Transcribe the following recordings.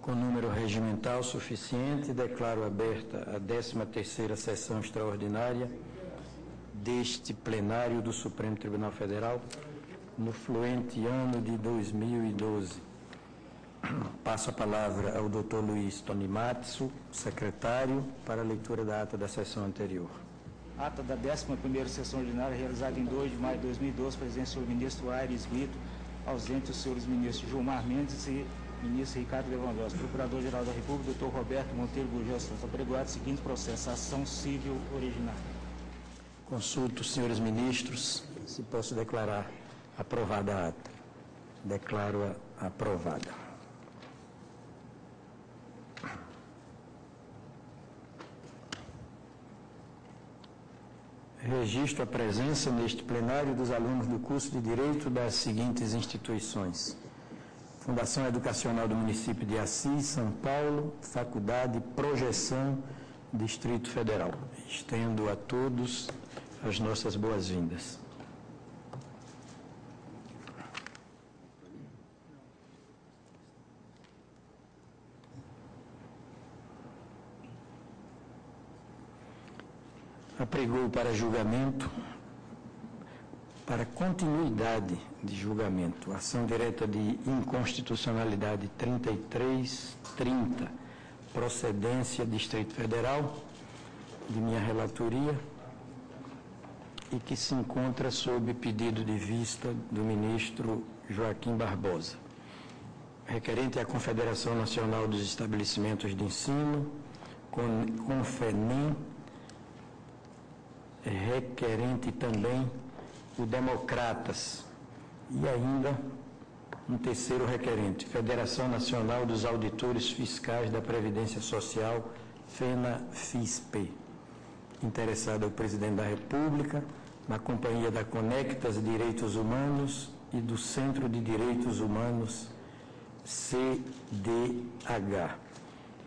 Com número regimental suficiente, declaro aberta a 13ª sessão extraordinária deste plenário do Supremo Tribunal Federal, no fluente ano de 2012. Passo a palavra ao Dr. Luiz Tonimatsu, secretário, para a leitura da ata da sessão anterior. Ata da 11ª sessão ordinária, realizada em 2 de maio de 2012, presidente do senhor ministro Aires Brito, ausente os senhores ministros Gilmar Mendes e ministro Ricardo Lewandowski. Procurador-Geral da República, Dr. Roberto Monteiro Gurgel Santos. Apregoado o seguinte processo: ação civil originária. Consulto os senhores ministros se posso declarar aprovada a ata. Declaro-a aprovada. Registro a presença neste plenário dos alunos do curso de Direito das seguintes instituições: Fundação Educacional do Município de Assis, São Paulo, Faculdade Projeção, Distrito Federal. Estendo a todos as nossas boas-vindas. Apregou para julgamento, para continuidade de julgamento, ação direta de inconstitucionalidade 3330, procedência Distrito Federal, de minha relatoria, e que se encontra sob pedido de vista do ministro Joaquim Barbosa. Requerente à Confederação Nacional dos Estabelecimentos de Ensino, Confenem, requerente também o Democratas, e ainda um terceiro requerente, Federação Nacional dos Auditores Fiscais da Previdência Social, FENA-FISP. Interessado é o Presidente da República, na companhia da Conectas Direitos Humanos e do Centro de Direitos Humanos, CDH.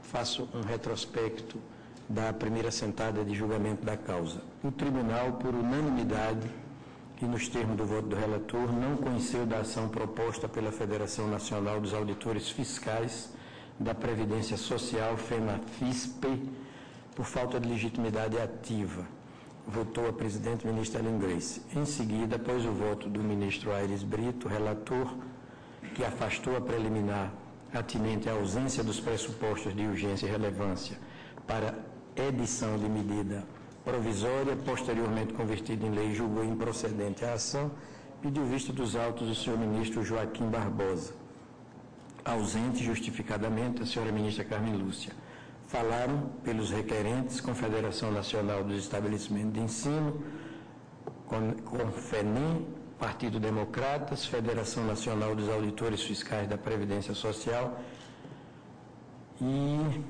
Faço um retrospecto da primeira sentada de julgamento da causa. O tribunal, por unanimidade e nos termos do voto do relator, não conheceu da ação proposta pela Federação Nacional dos Auditores Fiscais da Previdência Social, FENA-FISP, por falta de legitimidade ativa. Votou a presidente ministra Ellen Grace. Em seguida, após o voto do ministro Aires Brito, relator, que afastou a preliminar atinente à ausência dos pressupostos de urgência e relevância para edição de medida provisória, posteriormente convertida em lei, julgou improcedente a ação, pediu vista dos autos do senhor ministro Joaquim Barbosa. Ausente justificadamente a senhora ministra Carmen Lúcia. Falaram pelos requerentes Confederação Nacional dos Estabelecimentos de Ensino, Confenem, Partido Democratas, Federação Nacional dos Auditores Fiscais da Previdência Social e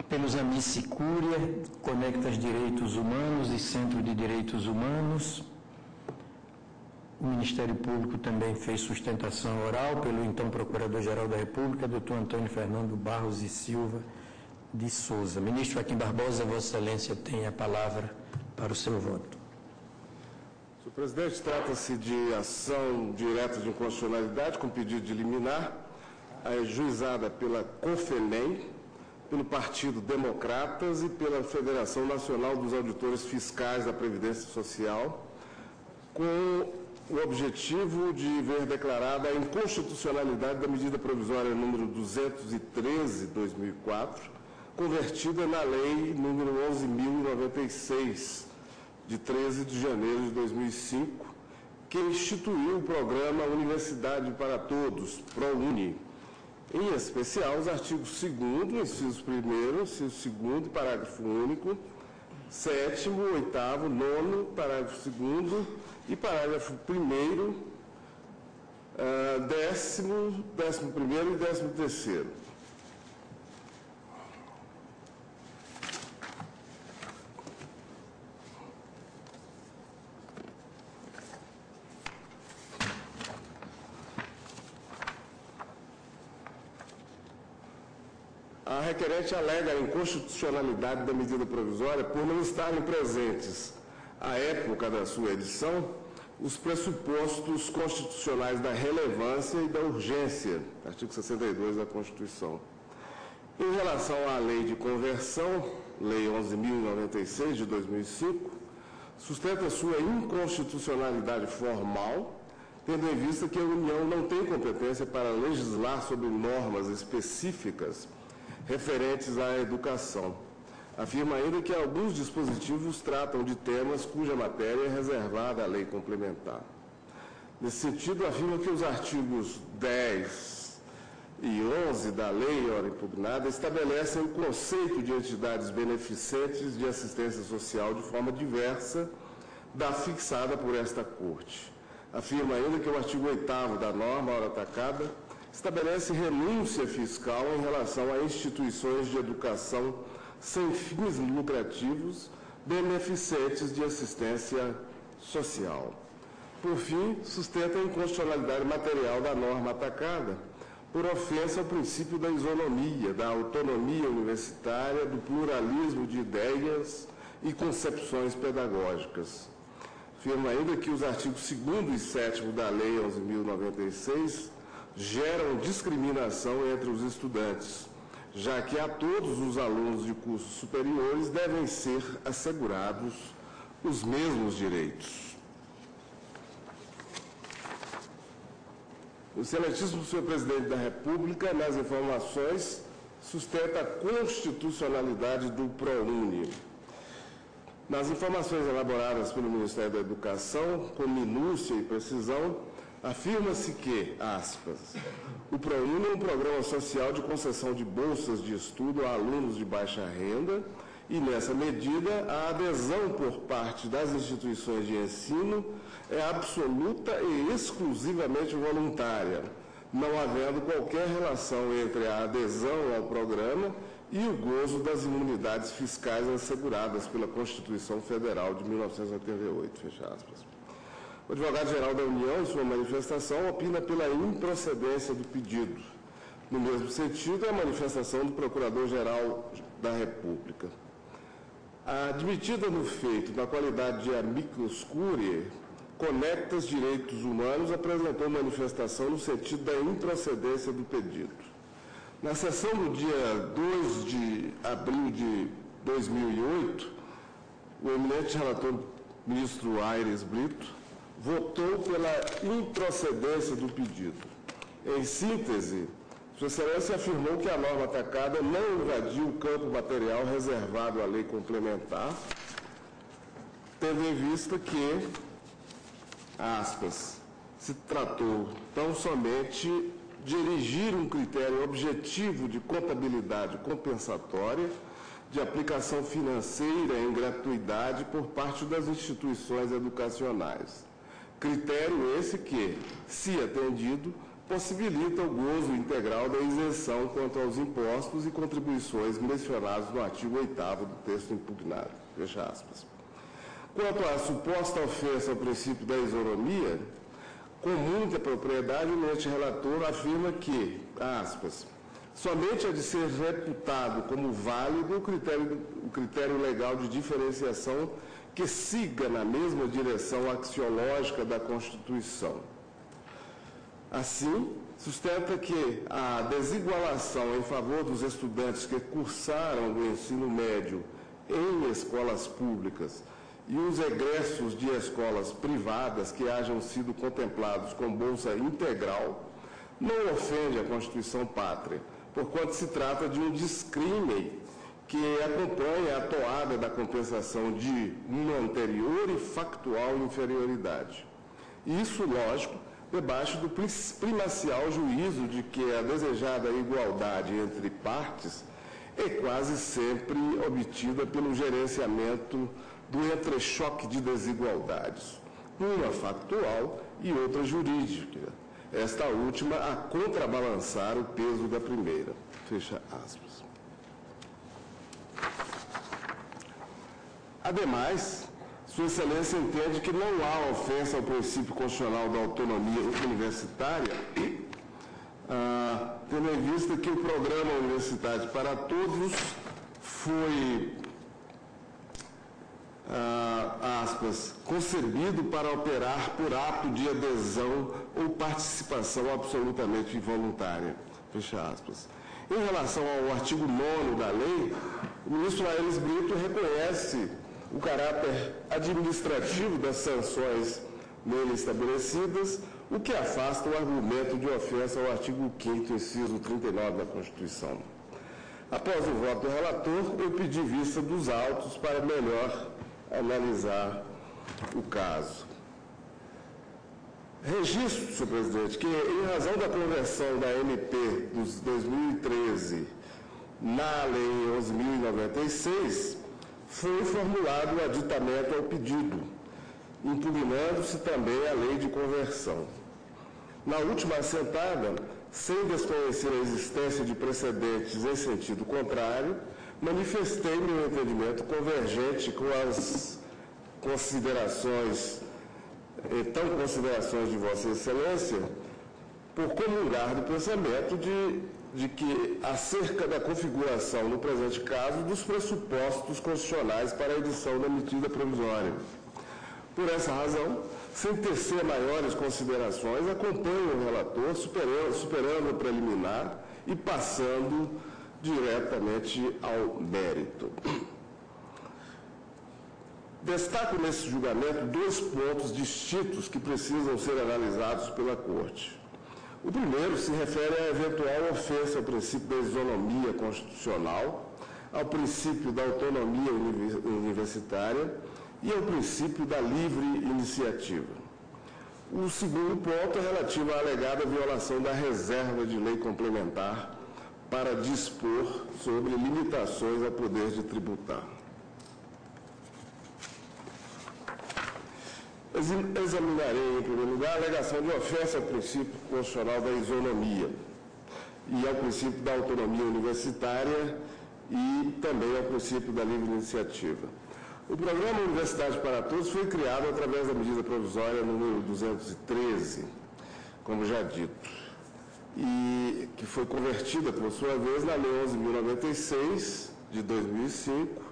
pelos Amicicúria, Conectas Direitos Humanos e Centro de Direitos Humanos. O Ministério Público também fez sustentação oral pelo então Procurador-Geral da República, doutor Antônio Fernando Barros e Silva de Souza. Ministro Joaquim Barbosa, Vossa Excelência tem a palavra para o seu voto. Senhor presidente, trata-se de ação direta de inconstitucionalidade com pedido de liminar, ajuizada pela Confenem, pelo Partido Democratas e pela Federação Nacional dos Auditores Fiscais da Previdência Social, com o objetivo de ver declarada a inconstitucionalidade da medida provisória número 213/2004, convertida na lei número 11.096, de 13 de janeiro de 2005, que instituiu o programa Universidade para Todos, ProUni, em especial os artigos 2º, inciso 1º, inciso 2º, parágrafo único, 7º, 8º, 9º, parágrafo 2º e parágrafo 1º, 10º, 11º e 13º. A requerente alega a inconstitucionalidade da medida provisória por não estarem presentes, à época da sua edição, os pressupostos constitucionais da relevância e da urgência, artigo 62 da Constituição. Em relação à lei de conversão, Lei 11.096 de 2005, sustenta sua inconstitucionalidade formal, tendo em vista que a União não tem competência para legislar sobre normas específicas referentes à educação. Afirma ainda que alguns dispositivos tratam de temas cuja matéria é reservada à lei complementar. Nesse sentido, afirma que os artigos 10 e 11 da lei ora impugnada estabelecem o conceito de entidades beneficentes de assistência social de forma diversa da fixada por esta Corte. Afirma ainda que o artigo 8º da norma ora atacada estabelece renúncia fiscal em relação a instituições de educação sem fins lucrativos beneficentes de assistência social. Por fim, sustenta a inconstitucionalidade material da norma atacada por ofensa ao princípio da isonomia, da autonomia universitária, do pluralismo de ideias e concepções pedagógicas. Afirma ainda que os artigos 2º e 7º da Lei 11.096 geram discriminação entre os estudantes, já que a todos os alunos de cursos superiores devem ser assegurados os mesmos direitos. O excelentíssimo senhor presidente da República, nas informações, sustenta a constitucionalidade do ProUni. Nas informações elaboradas pelo Ministério da Educação, com minúcia e precisão, afirma-se que, aspas, o ProUni é um programa social de concessão de bolsas de estudo a alunos de baixa renda e, nessa medida, a adesão por parte das instituições de ensino é absoluta e exclusivamente voluntária, não havendo qualquer relação entre a adesão ao programa e o gozo das imunidades fiscais asseguradas pela Constituição Federal de 1988, fecha aspas. O advogado-geral da União, em sua manifestação, opina pela improcedência do pedido. No mesmo sentido, a manifestação do Procurador-Geral da República. Admitida no feito, na qualidade de amicus curiae, Conectas Direitos Humanos apresentou manifestação no sentido da improcedência do pedido. Na sessão do dia 2 de abril de 2008, o eminente relator ministro Aires Brito votou pela improcedência do pedido. Em síntese, Sua Excelência afirmou que a norma atacada não invadiu o campo material reservado à lei complementar, tendo em vista que, aspas, se tratou tão somente de erigir um critério objetivo de contabilidade compensatória de aplicação financeira em gratuidade por parte das instituições educacionais. Critério esse que, se atendido, possibilita o gozo integral da isenção quanto aos impostos e contribuições mencionados no artigo 8º do texto impugnado. Fecha aspas. Quanto à suposta ofensa ao princípio da isonomia, com muita propriedade, o eminente relator afirma que, aspas, somente é de ser reputado como válido o critério legal de diferenciação que siga na mesma direção axiológica da Constituição. Assim, sustenta que a desigualação em favor dos estudantes que cursaram o ensino médio em escolas públicas e os egressos de escolas privadas que hajam sido contemplados com bolsa integral não ofende a Constituição Pátria, porquanto se trata de um discrime que acompanha a toada da compensação de uma anterior e factual inferioridade. Isso, lógico, debaixo do primacial juízo de que a desejada igualdade entre partes é quase sempre obtida pelo gerenciamento do entrechoque de desigualdades, uma factual e outra jurídica, esta última a contrabalançar o peso da primeira. Fecha aspas. Ademais, Sua Excelência entende que não há ofensa ao princípio constitucional da autonomia universitária, tendo em vista que o Programa Universidade para Todos foi aspas, concebido para operar por ato de adesão ou participação absolutamente involuntária, fecha aspas. Em relação ao artigo 9º da lei, o ministro Aelis Brito reconhece o caráter administrativo das sanções nele estabelecidas, o que afasta o argumento de ofensa ao artigo 5º, inciso 39 da Constituição. Após o voto do relator, eu pedi vista dos autos para melhor analisar o caso. Registro, senhor presidente, que em razão da conversão da MP dos 2013 na Lei 11.096, foi formulado o aditamento ao pedido, impugnando-se também a lei de conversão. Na última assentada, sem desconhecer a existência de precedentes em sentido contrário, manifestei meu entendimento convergente com as considerações de Vossa Excelência, por comungar do pensamento de que, acerca da configuração, no presente caso, dos pressupostos constitucionais para a edição da medida provisória. Por essa razão, sem tecer maiores considerações, acompanho o relator, superando o preliminar e passando diretamente ao mérito. Destaco nesse julgamento dois pontos distintos que precisam ser analisados pela Corte. O primeiro se refere à eventual ofensa ao princípio da isonomia constitucional, ao princípio da autonomia universitária e ao princípio da livre iniciativa. O segundo ponto é relativo à alegada violação da reserva de lei complementar para dispor sobre limitações ao poder de tributar. Examinarei, em primeiro lugar, a alegação de ofensa ao princípio constitucional da isonomia e ao princípio da autonomia universitária e também ao princípio da livre iniciativa. O programa Universidade para Todos foi criado através da medida provisória número 213, como já dito, e que foi convertida, por sua vez, na Lei 11.096, de 2005,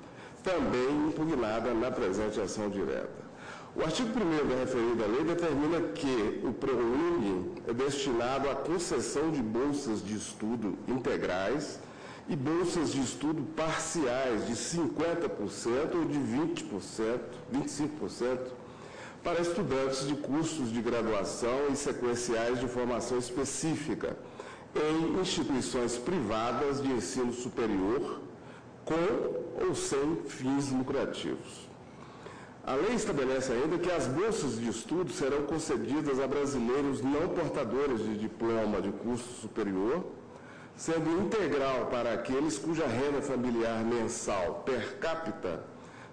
também impugnada na presente ação direta. O artigo 1º da referida lei determina que o ProUni é destinado à concessão de bolsas de estudo integrais e bolsas de estudo parciais de 50% ou de 25% para estudantes de cursos de graduação e sequenciais de formação específica em instituições privadas de ensino superior com ou sem fins lucrativos. A lei estabelece ainda que as bolsas de estudo serão concedidas a brasileiros não portadores de diploma de curso superior, sendo integral para aqueles cuja renda familiar mensal per capita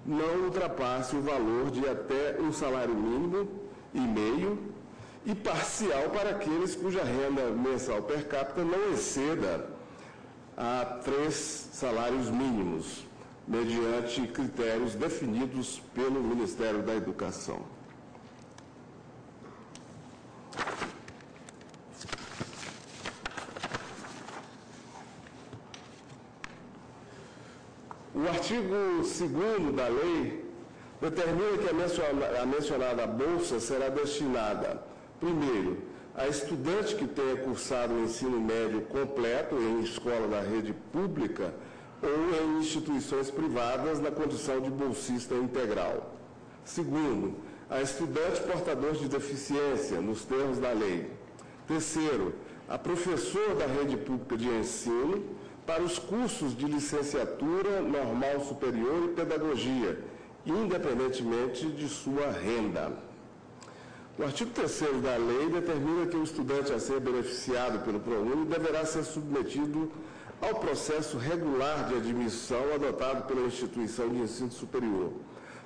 não ultrapasse o valor de até um salário mínimo e meio, e parcial para aqueles cuja renda mensal per capita não exceda a 3 salários mínimos, mediante critérios definidos pelo Ministério da Educação. O artigo 2º da lei determina que a mencionada bolsa será destinada, primeiro, a estudante que tenha cursado o ensino médio completo em escola da rede pública ou em instituições privadas na condição de bolsista integral. Segundo, a estudante portador de deficiência, nos termos da lei. Terceiro, a professor da rede pública de ensino para os cursos de licenciatura, normal superior e pedagogia, independentemente de sua renda. O artigo 3º da lei determina que o estudante a ser beneficiado pelo ProUni deverá ser submetido ao processo regular de admissão adotado pela instituição de ensino superior,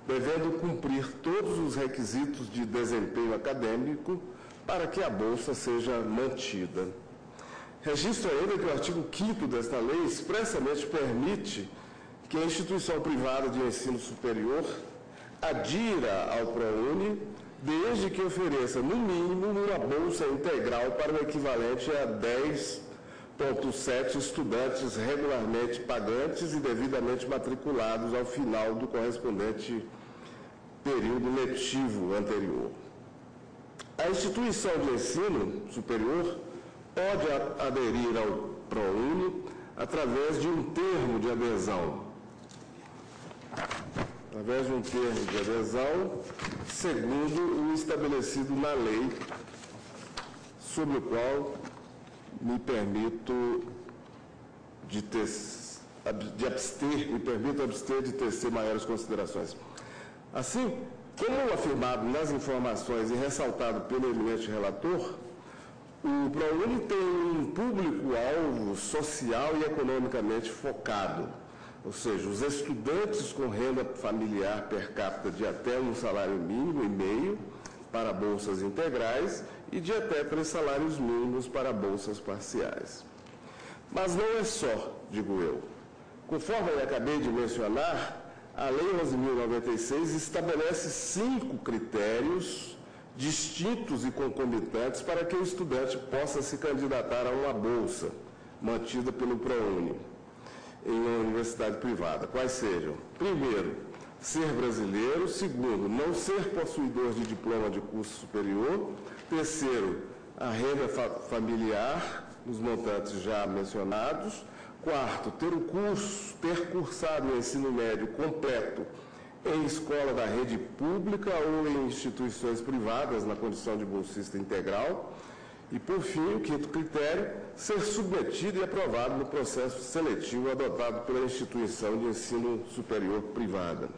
devendo cumprir todos os requisitos de desempenho acadêmico para que a bolsa seja mantida. Registro ainda que o artigo 5º desta lei expressamente permite que a instituição privada de ensino superior adira ao ProUni, desde que ofereça, no mínimo, uma bolsa integral para o equivalente a 10,7 estudantes regularmente pagantes e devidamente matriculados ao final do correspondente período letivo anterior. A instituição de ensino superior pode aderir ao ProUni através de um termo de adesão. Segundo o estabelecido na lei, sobre o qual me permito abster de tecer maiores considerações. Assim, como afirmado nas informações e ressaltado pelo eminente relator, o ProUni tem um público-alvo social e economicamente focado, ou seja, os estudantes com renda familiar per capita de até um salário mínimo e meio para bolsas integrais e de até 3 salários mínimos para bolsas parciais. Mas não é só, digo eu. Conforme eu acabei de mencionar, a Lei 11.096 estabelece 5 critérios distintos e concomitantes para que o estudante possa se candidatar a uma bolsa mantida pelo ProUni em uma universidade privada. Quais sejam? Primeiro, ser brasileiro. Segundo, não ser possuidor de diploma de curso superior. Terceiro, a renda familiar, nos montantes já mencionados. Quarto, ter cursado o ensino médio completo em escola da rede pública ou em instituições privadas na condição de bolsista integral. E, por fim, o quinto critério, ser submetido e aprovado no processo seletivo adotado pela instituição de ensino superior privada.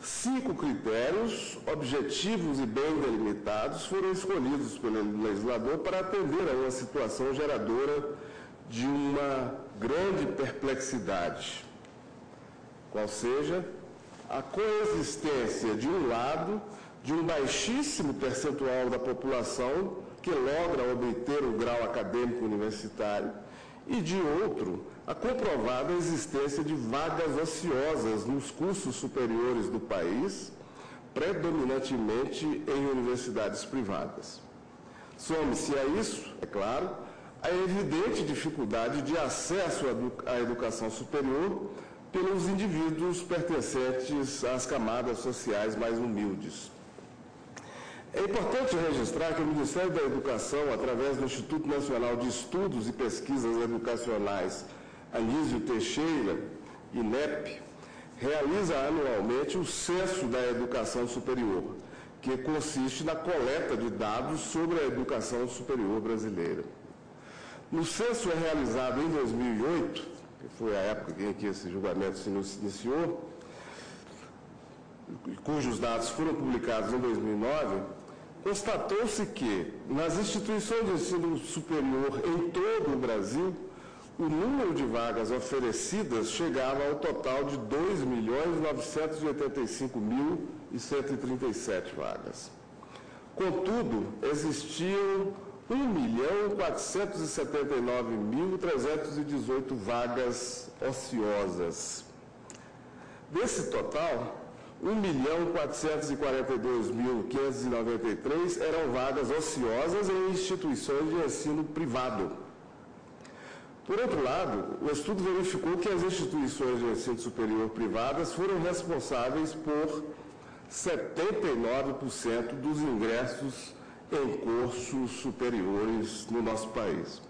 5 critérios objetivos e bem delimitados foram escolhidos pelo legislador para atender a uma situação geradora de uma grande perplexidade, qual seja a coexistência, de um lado, de um baixíssimo percentual da população que logra obter o grau acadêmico universitário e, de outro, a comprovada existência de vagas ociosas nos cursos superiores do país, predominantemente em universidades privadas. Some-se a isso, é claro, a evidente dificuldade de acesso à educação superior pelos indivíduos pertencentes às camadas sociais mais humildes. É importante registrar que o Ministério da Educação, através do Instituto Nacional de Estudos e Pesquisas Educacionais Anísio Teixeira, INEP, realiza anualmente o Censo da Educação Superior, que consiste na coleta de dados sobre a educação superior brasileira. No censo realizado em 2008, que foi a época em que esse julgamento se iniciou, cujos dados foram publicados em 2009, constatou-se que, nas instituições de ensino superior em todo o Brasil, o número de vagas oferecidas chegava ao total de 2.985.137 vagas. Contudo, existiam 1.479.318 vagas ociosas. Desse total, 1.442.593 eram vagas ociosas em instituições de ensino privado. Por outro lado, o estudo verificou que as instituições de ensino superior privadas foram responsáveis por 79% dos ingressos em cursos superiores no nosso país.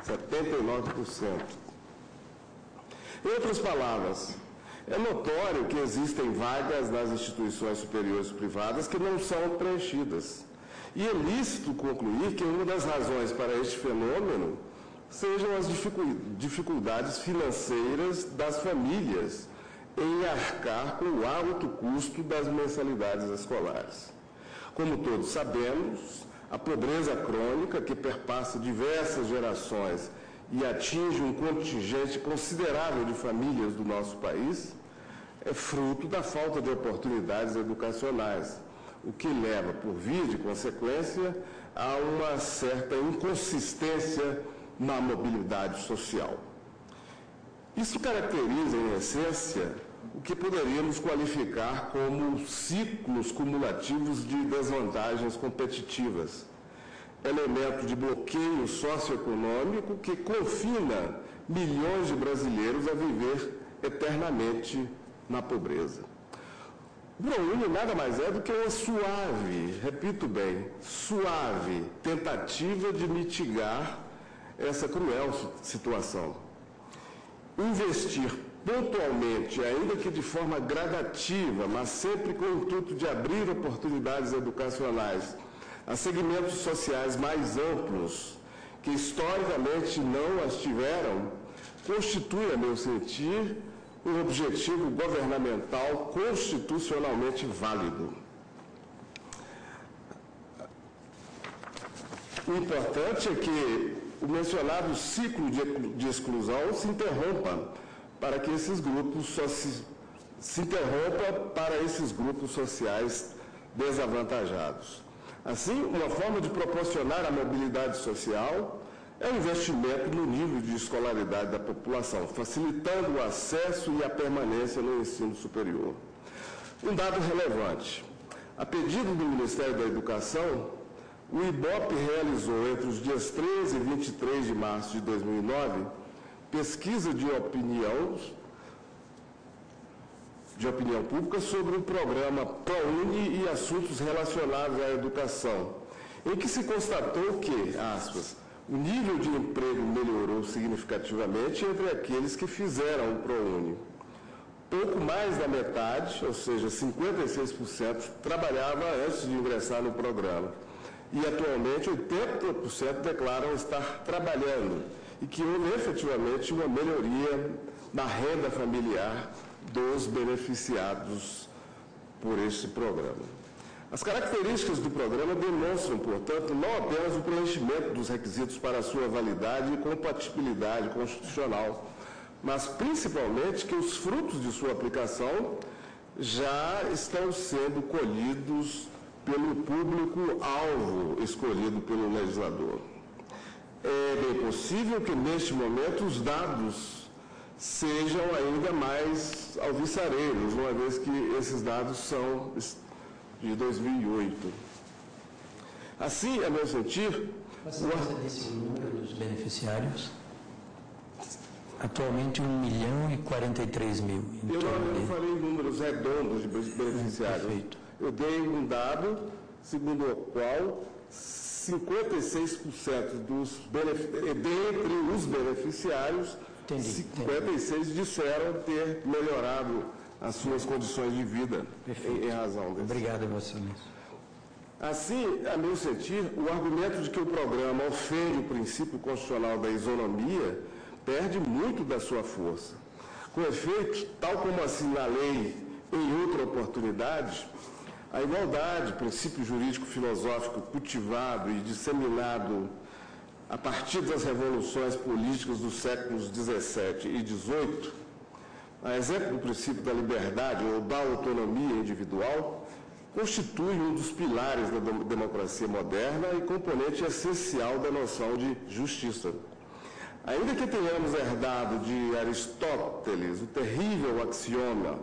79%. Em outras palavras, é notório que existem vagas nas instituições superiores privadas que não são preenchidas. E é lícito concluir que uma das razões para este fenômeno sejam as dificuldades financeiras das famílias em arcar com o alto custo das mensalidades escolares. Como todos sabemos, a pobreza crônica, que perpassa diversas gerações e atinge um contingente considerável de famílias do nosso país, é fruto da falta de oportunidades educacionais, o que leva, por via de consequência, a uma certa inconsistência na mobilidade social. Isso caracteriza, em essência, o que poderíamos qualificar como ciclos cumulativos de desvantagens competitivas, elemento de bloqueio socioeconômico que confina milhões de brasileiros a viver eternamente na pobreza. O ProUni nada mais é do que uma suave, repito bem, suave tentativa de mitigar essa cruel situação. Investir pontualmente, ainda que de forma gradativa, mas sempre com o intuito de abrir oportunidades educacionais a segmentos sociais mais amplos, que historicamente não as tiveram, constitui, a meu sentir, um objetivo governamental constitucionalmente válido. O importante é que o mencionado ciclo de exclusão se interrompa para que esses grupos sociais desavantajados. Assim, uma forma de proporcionar a mobilidade social é o investimento no nível de escolaridade da população, facilitando o acesso e a permanência no ensino superior. Um dado relevante: a pedido do Ministério da Educação, o IBOP realizou entre os dias 13 e 23 de março de 2009 pesquisa de opinião pública sobre o programa ProUni e assuntos relacionados à educação, em que se constatou que, aspas, o nível de emprego melhorou significativamente entre aqueles que fizeram o ProUni. Pouco mais da metade, ou seja, 56%, trabalhava antes de ingressar no programa. E, atualmente, 80% declaram estar trabalhando e que houve efetivamente uma melhoria na renda familiar dos beneficiados por este programa. As características do programa demonstram, portanto, não apenas o preenchimento dos requisitos para a sua validade e compatibilidade constitucional, mas principalmente que os frutos de sua aplicação já estão sendo colhidos pelo público-alvo escolhido pelo legislador. É bem possível que, neste momento, os dados sejam ainda mais alvissareiros, uma vez que esses dados são de 2008. Assim, a meu sentir... Você disse o número dos beneficiários? Atualmente 1.043.000. Eu não falei em números redondos de beneficiários. Perfeito. Eu dei um dado segundo o qual 56% dentre os beneficiários, 56 disseram ter melhorado as suas condições de vida em razão desse. Obrigado, Vossa Excelência. Assim, a meu sentir, o argumento de que o programa ofende o princípio constitucional da isonomia perde muito da sua força. Com efeito, tal como assinalei em outra oportunidade, a igualdade, princípio jurídico filosófico cultivado e disseminado a partir das revoluções políticas dos séculos XVII e XVIII, a exemplo do princípio da liberdade ou da autonomia individual, constitui um dos pilares da democracia moderna e componente essencial da noção de justiça. Ainda que tenhamos herdado de Aristóteles o terrível axioma,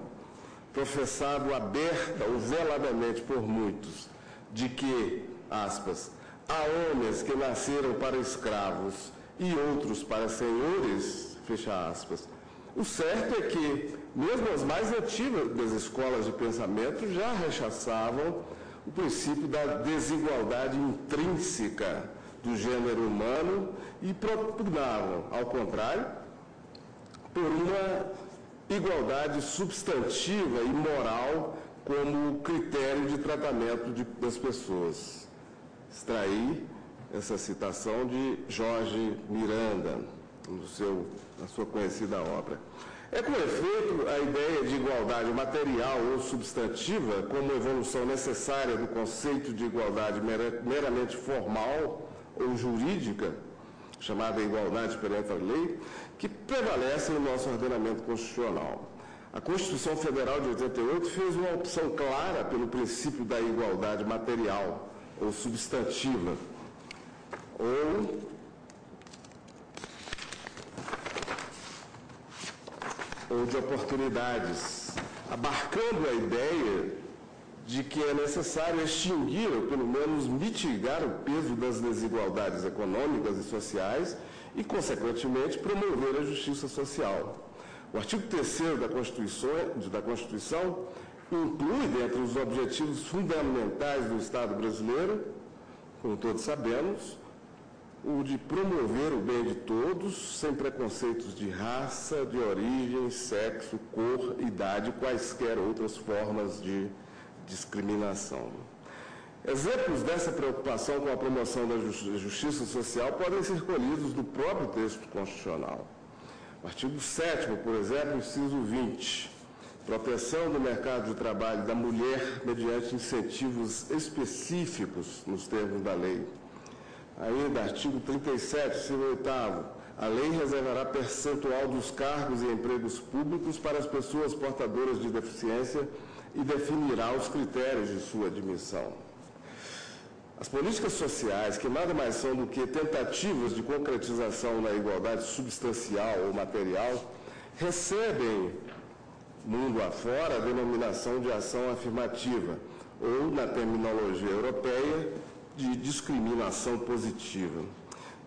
professado aberta ou veladamente por muitos, de que, aspas, há homens que nasceram para escravos e outros para senhores, fecha aspas. O certo é que, mesmo as mais antigas escolas de pensamento já rechaçavam o princípio da desigualdade intrínseca do gênero humano e propugnavam, ao contrário, por uma igualdade substantiva e moral como critério de tratamento das pessoas. Extraí essa citação de Jorge Miranda, na sua conhecida obra. É, com efeito, a ideia de igualdade material ou substantiva como evolução necessária do conceito de igualdade meramente formal ou jurídica, chamada igualdade perante a lei, que prevalece no nosso ordenamento constitucional. A Constituição Federal de 88 fez uma opção clara pelo princípio da igualdade material ou substantiva, ou de oportunidades, abarcando a ideia de que é necessário extinguir, ou pelo menos mitigar o peso das desigualdades econômicas e sociais e, consequentemente, promover a justiça social. O artigo 3º da Constituição inclui, dentre os objetivos fundamentais do Estado brasileiro, como todos sabemos, o de promover o bem de todos, sem preconceitos de raça, de origem, sexo, cor, idade e quaisquer outras formas de discriminação. Exemplos dessa preocupação com a promoção da justiça social podem ser colhidos do próprio texto constitucional. O artigo 7º, por exemplo, inciso 20, proteção do mercado de trabalho da mulher mediante incentivos específicos nos termos da lei. Ainda, artigo 37, inciso 8º, a lei reservará percentual dos cargos e empregos públicos para as pessoas portadoras de deficiência e definirá os critérios de sua admissão. As políticas sociais, que nada mais são do que tentativas de concretização da igualdade substancial ou material, recebem, mundo afora, a denominação de ação afirmativa, ou, na terminologia europeia, de discriminação positiva.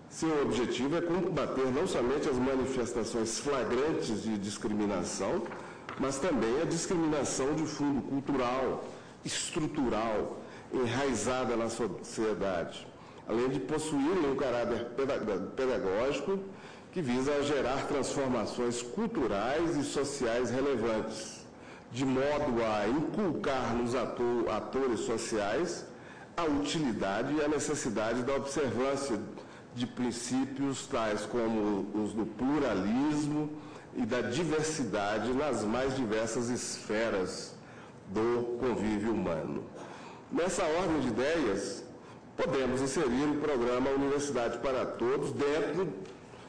Seu objetivo é combater não somente as manifestações flagrantes de discriminação, mas também a discriminação de fundo cultural, estrutural, enraizada na sociedade, além de possuírem um caráter pedagógico que visa gerar transformações culturais e sociais relevantes, de modo a inculcar nos atores sociais a utilidade e a necessidade da observância de princípios tais como os do pluralismo e da diversidade nas mais diversas esferas do convívio humano. Nessa ordem de ideias, podemos inserir o programa Universidade para Todos dentro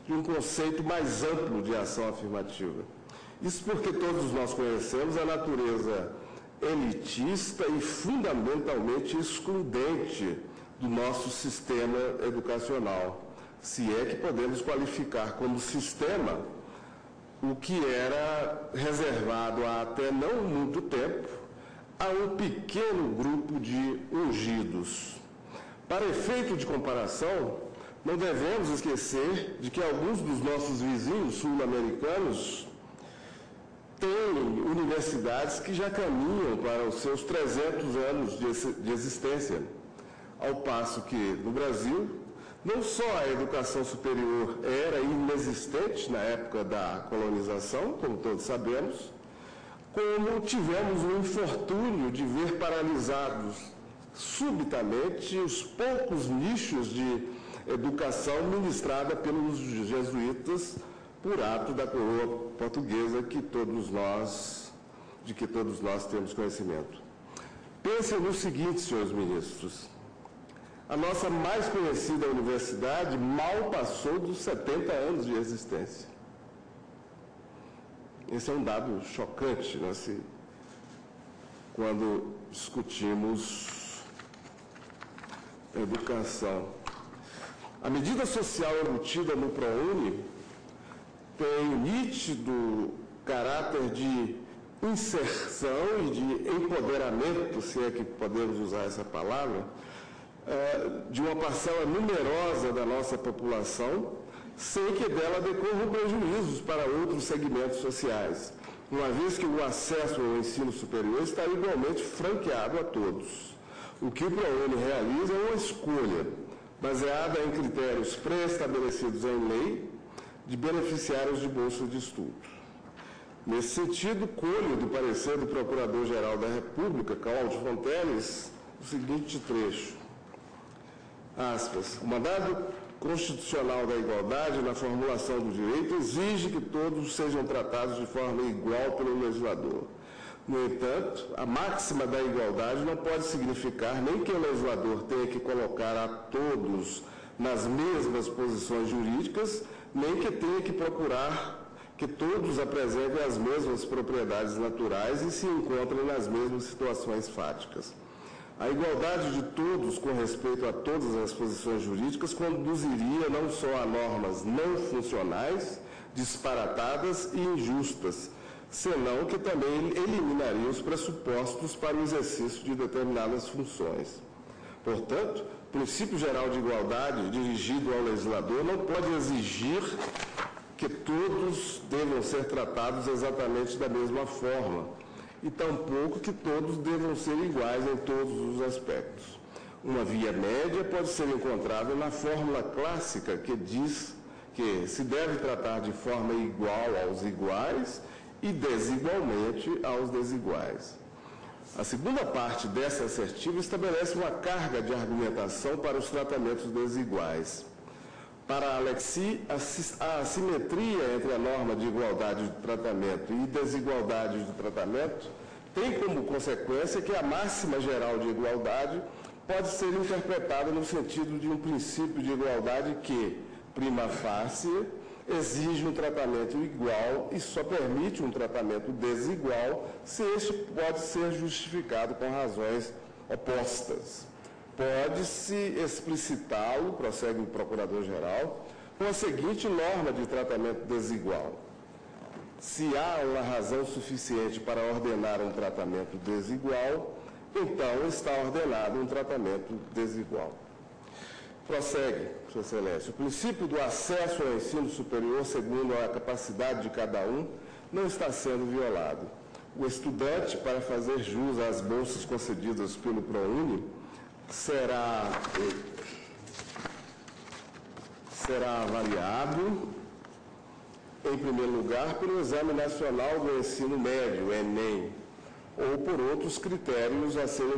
de um conceito mais amplo de ação afirmativa. Isso porque todos nós conhecemos a natureza elitista e fundamentalmente excludente do nosso sistema educacional, se é que podemos qualificar como sistema o que era reservado há até não muito tempo a um pequeno grupo de ungidos. Para efeito de comparação, não devemos esquecer de que alguns dos nossos vizinhos sul-americanos têm universidades que já caminham para os seus 300 anos de existência, ao passo que, no Brasil, não só a educação superior era inexistente na época da colonização, como todos sabemos, como tivemos o infortúnio de ver paralisados subitamente os poucos nichos de educação ministrada pelos jesuítas por ato da coroa portuguesa de que todos nós temos conhecimento. Pensem no seguinte, senhores ministros, a nossa mais conhecida universidade mal passou dos 70 anos de existência. Esse é um dado chocante, né, quando discutimos educação. A medida social embutida no ProUni tem nítido caráter de inserção e de empoderamento, se é que podemos usar essa palavra, de uma parcela numerosa da nossa população, sem que dela decorram prejuízos para outros segmentos sociais, uma vez que o acesso ao ensino superior está igualmente franqueado a todos. O que o ProUni realiza é uma escolha, baseada em critérios pré-estabelecidos em lei, de beneficiários de bolsa de estudo. Nesse sentido, colho do parecer do Procurador-Geral da República, Cláudio Fonteles, o seguinte trecho, aspas, o mandado constitucional da igualdade na formulação do direito exige que todos sejam tratados de forma igual pelo legislador. No entanto, a máxima da igualdade não pode significar nem que o legislador tenha que colocar a todos nas mesmas posições jurídicas, nem que tenha que procurar que todos apresentem as mesmas propriedades naturais e se encontrem nas mesmas situações fáticas. A igualdade de todos com respeito a todas as posições jurídicas conduziria não só a normas não funcionais, disparatadas e injustas, senão que também eliminaria os pressupostos para o exercício de determinadas funções. Portanto, o princípio geral de igualdade dirigido ao legislador não pode exigir que todos devam ser tratados exatamente da mesma forma, e tampouco que todos devam ser iguais em todos os aspectos. Uma via média pode ser encontrada na fórmula clássica que diz que se deve tratar de forma igual aos iguais e desigualmente aos desiguais. A segunda parte dessa assertiva estabelece uma carga de argumentação para os tratamentos desiguais. Para Alexis, a assimetria entre a norma de igualdade de tratamento e desigualdade de tratamento tem como consequência que a máxima geral de igualdade pode ser interpretada no sentido de um princípio de igualdade que, prima facie, exige um tratamento igual e só permite um tratamento desigual se este pode ser justificado com razões opostas. Pode-se explicitá-lo, prossegue o Procurador-Geral, com a seguinte norma de tratamento desigual. Se há uma razão suficiente para ordenar um tratamento desigual, então está ordenado um tratamento desigual. Prossegue, Sua Excelência. O princípio do acesso ao ensino superior, segundo a capacidade de cada um, não está sendo violado. O estudante, para fazer jus às bolsas concedidas pelo ProUni, será avaliado, em primeiro lugar, pelo Exame Nacional do Ensino Médio, ENEM, ou por outros critérios a serem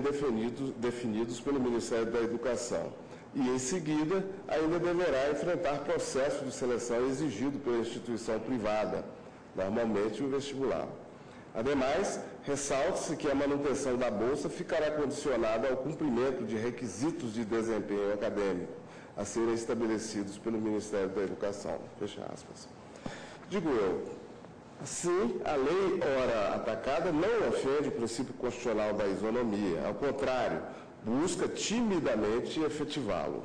definidos pelo Ministério da Educação. E, em seguida, ainda deverá enfrentar processo de seleção exigido pela instituição privada, normalmente o vestibular. Ademais, ressalta-se que a manutenção da bolsa ficará condicionada ao cumprimento de requisitos de desempenho acadêmico a serem estabelecidos pelo Ministério da Educação. Fecha aspas. Digo eu, assim, a lei ora atacada não ofende o princípio constitucional da isonomia, ao contrário, busca timidamente efetivá-lo.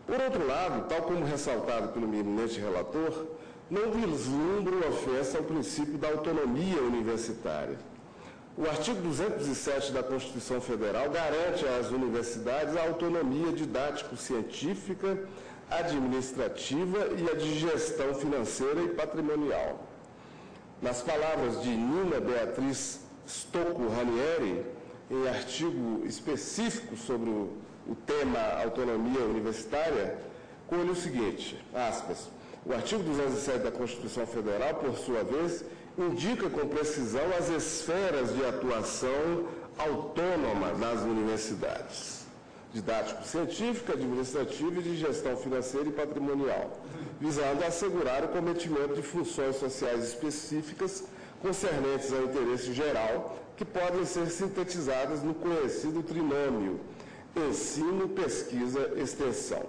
Por outro lado, tal como ressaltado pelo eminente relator, não vislumbra ofensa ao princípio da autonomia universitária. O artigo 207 da Constituição Federal garante às universidades a autonomia didático-científica, administrativa e a de gestão financeira e patrimonial. Nas palavras de Nina Beatriz Stocco Ranieri, em artigo específico sobre o tema autonomia universitária, colhe o seguinte, aspas, o artigo 207 da Constituição Federal, por sua vez, indica com precisão as esferas de atuação autônoma das universidades, didático-científica, administrativa e de gestão financeira e patrimonial, visando assegurar o cometimento de funções sociais específicas concernentes ao interesse geral, que podem ser sintetizadas no conhecido trinômio ensino, pesquisa, extensão.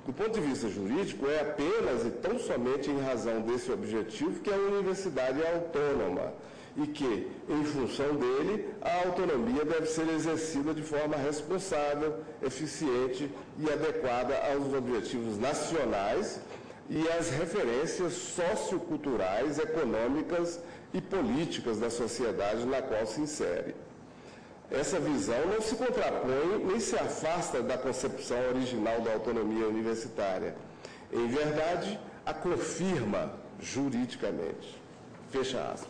Do ponto de vista jurídico, é apenas e tão somente em razão desse objetivo que a universidade é autônoma e que, em função dele, a autonomia deve ser exercida de forma responsável, eficiente e adequada aos objetivos nacionais e às referências socioculturais, econômicas e políticas da sociedade na qual se insere. Essa visão não se contrapõe nem se afasta da concepção original da autonomia universitária. Em verdade, a confirma juridicamente. Fecha aspas.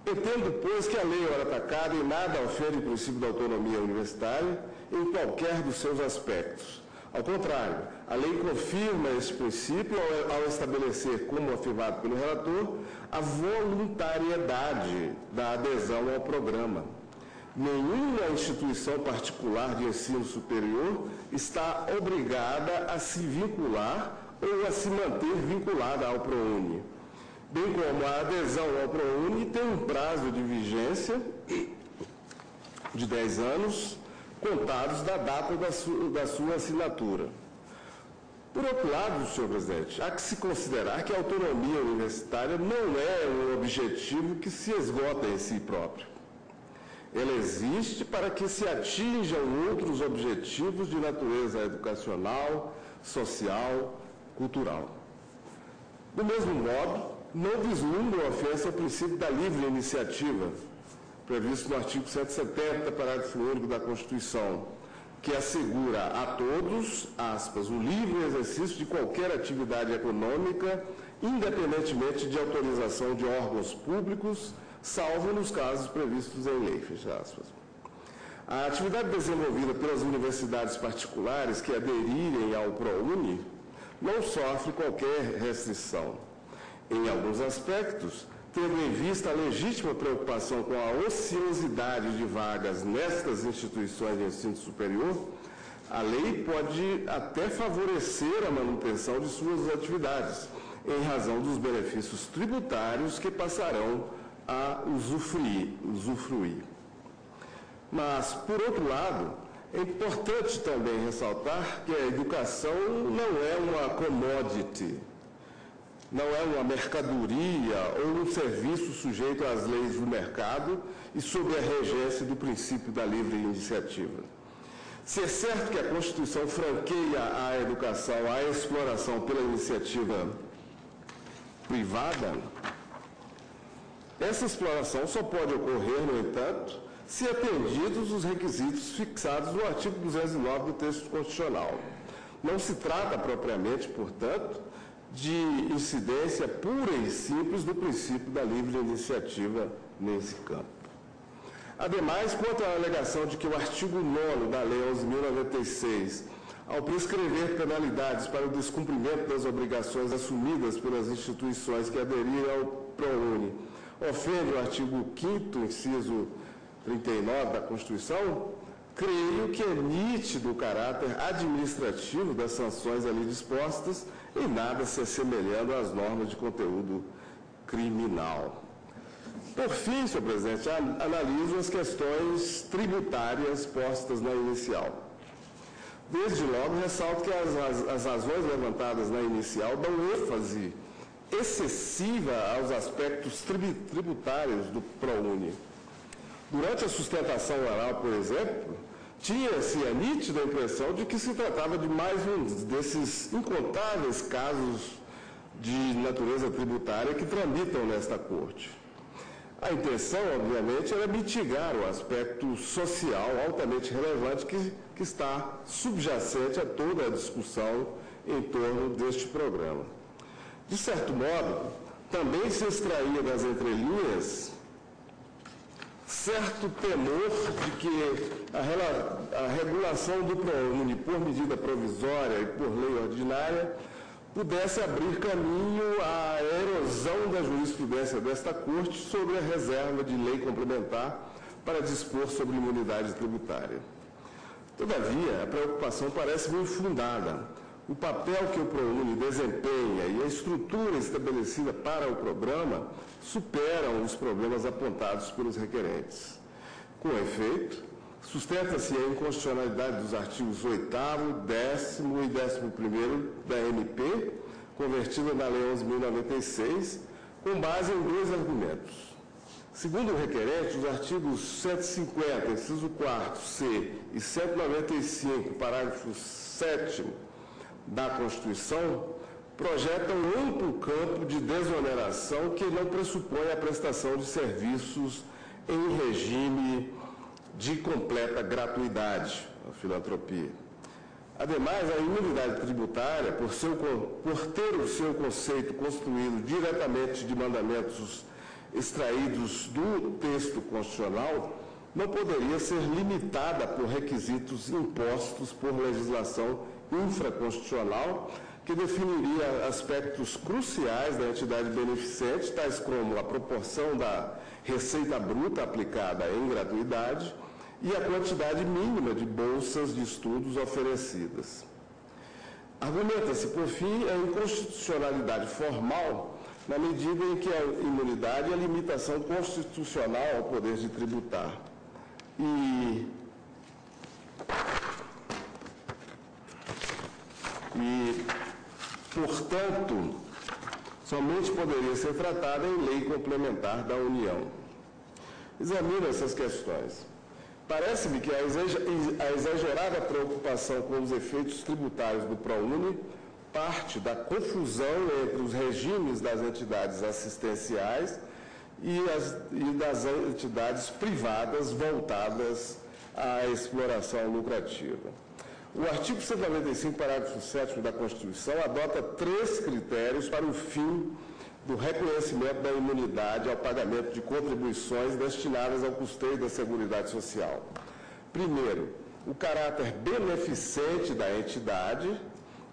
Entendo, pois, que a lei ora atacada em nada ofende o princípio da autonomia universitária em qualquer dos seus aspectos. Ao contrário, a lei confirma esse princípio ao estabelecer, como afirmado pelo relator, a voluntariedade da adesão ao programa. Nenhuma instituição particular de ensino superior está obrigada a se vincular ou a se manter vinculada ao ProUni, bem como a adesão ao ProUni tem um prazo de vigência de 10 anos, contados da data da sua assinatura. Por outro lado, senhor presidente, há que se considerar que a autonomia universitária não é um objetivo que se esgota em si próprio. Ela existe para que se atinjam outros objetivos de natureza educacional, social, cultural. Do mesmo modo, não vislumbra ofensa ao princípio da livre iniciativa, previsto no artigo 170, parágrafo único da Constituição, que assegura a todos, aspas, o livre exercício de qualquer atividade econômica independentemente de autorização de órgãos públicos, salvo nos casos previstos em lei, fecha aspas. A atividade desenvolvida pelas universidades particulares que aderirem ao ProUni não sofre qualquer restrição. Em alguns aspectos, tendo em vista a legítima preocupação com a ociosidade de vagas nestas instituições de ensino superior, a lei pode até favorecer a manutenção de suas atividades, em razão dos benefícios tributários que passarão a usufruir. Mas, por outro lado, é importante também ressaltar que a educação não é uma commodity, não é uma mercadoria ou um serviço sujeito às leis do mercado e sob a regência do princípio da livre iniciativa. Se é certo que a Constituição franqueia à educação a exploração pela iniciativa privada, essa exploração só pode ocorrer, no entanto, se atendidos os requisitos fixados no artigo 209 do texto constitucional. Não se trata propriamente, portanto, de incidência pura e simples do princípio da livre iniciativa nesse campo. Ademais, quanto à alegação de que o artigo 9º da Lei 11.096, ao prescrever penalidades para o descumprimento das obrigações assumidas pelas instituições que aderiram ao ProUni, ofende o artigo 5º, inciso 39 da Constituição, creio que é nítido o caráter administrativo das sanções ali dispostas e nada se assemelhando às normas de conteúdo criminal. Por fim, senhor presidente, analiso as questões tributárias postas na inicial. Desde logo, ressalto que as razões levantadas na inicial dão ênfase excessiva aos aspectos tributários do ProUni. Durante a sustentação oral, por exemplo, tinha-se a nítida impressão de que se tratava de mais um desses incontáveis casos de natureza tributária que tramitam nesta Corte. A intenção, obviamente, era mitigar o aspecto social altamente relevante que está subjacente a toda a discussão em torno deste programa. De certo modo, também se extraía das entrelinhas certo temor de que a regulação do ProUni por medida provisória e por lei ordinária pudesse abrir caminho à erosão da jurisprudência desta Corte sobre a reserva de lei complementar para dispor sobre imunidade tributária. Todavia, a preocupação parece-me infundada. O papel que o ProUni desempenha e a estrutura estabelecida para o programa superam os problemas apontados pelos requerentes. Com efeito, sustenta-se a inconstitucionalidade dos artigos 8º, 10º e 11º da MP, convertida na Lei 11.096, com base em dois argumentos. Segundo o requerente, os artigos 150, inciso 4C e 195, parágrafo 7º da Constituição, projetam amplo campo de desoneração que não pressupõe a prestação de serviços em regime de completa gratuidade, a filantropia. Ademais, a imunidade tributária, por ter o seu conceito construído diretamente de mandamentos extraídos do texto constitucional, não poderia ser limitada por requisitos impostos por legislação infraconstitucional, que definiria aspectos cruciais da entidade beneficente, tais como a proporção da receita bruta aplicada em gratuidade e a quantidade mínima de bolsas de estudos oferecidas. Argumenta-se, por fim, a inconstitucionalidade formal, na medida em que a imunidade é a limitação constitucional ao poder de tributar. Portanto, somente poderia ser tratada em lei complementar da União. Examino essas questões. Parece-me que a exagerada preocupação com os efeitos tributários do ProUni parte da confusão entre os regimes das entidades assistenciais e das entidades privadas voltadas à exploração lucrativa. O artigo 195, parágrafo 7º da Constituição, adota 3 critérios para o fim do reconhecimento da imunidade ao pagamento de contribuições destinadas ao custeio da Seguridade Social. Primeiro, o caráter beneficente da entidade,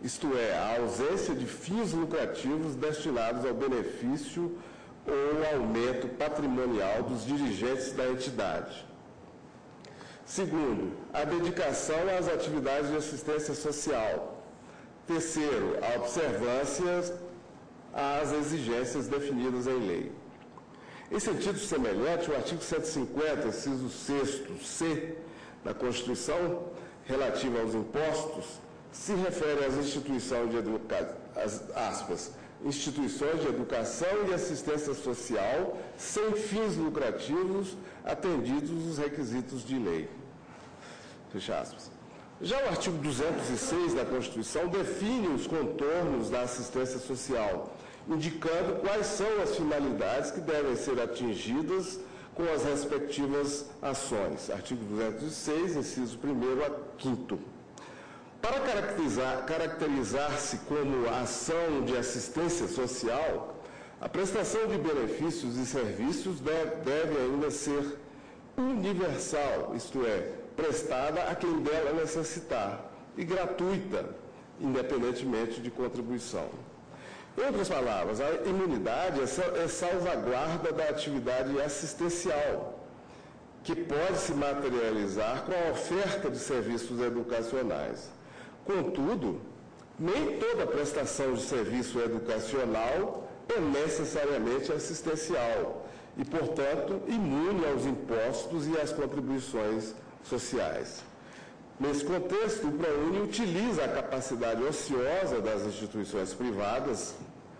isto é, a ausência de fins lucrativos destinados ao benefício ou aumento patrimonial dos dirigentes da entidade. Segundo, a dedicação às atividades de assistência social. Terceiro, a observância às exigências definidas em lei. Em sentido semelhante, o artigo 150, inciso 6º-C da Constituição, relativo aos impostos, se refere às instituições de instituições de educação e assistência social sem fins lucrativos, atendidos os requisitos de lei. Fecha aspas. Já o artigo 206 da Constituição define os contornos da assistência social, indicando quais são as finalidades que devem ser atingidas com as respectivas ações. Artigo 206, inciso 1º a 5º. Para caracterizar-se como ação de assistência social, a prestação de benefícios e serviços deve ainda ser universal, isto é, prestada a quem dela necessitar, e gratuita, independentemente de contribuição. Em outras palavras, a imunidade é salvaguarda da atividade assistencial, que pode se materializar com a oferta de serviços educacionais. Contudo, nem toda prestação de serviço educacional é necessariamente assistencial e, portanto, imune aos impostos e às contribuições sociais. Nesse contexto, o ProUni utiliza a capacidade ociosa das instituições privadas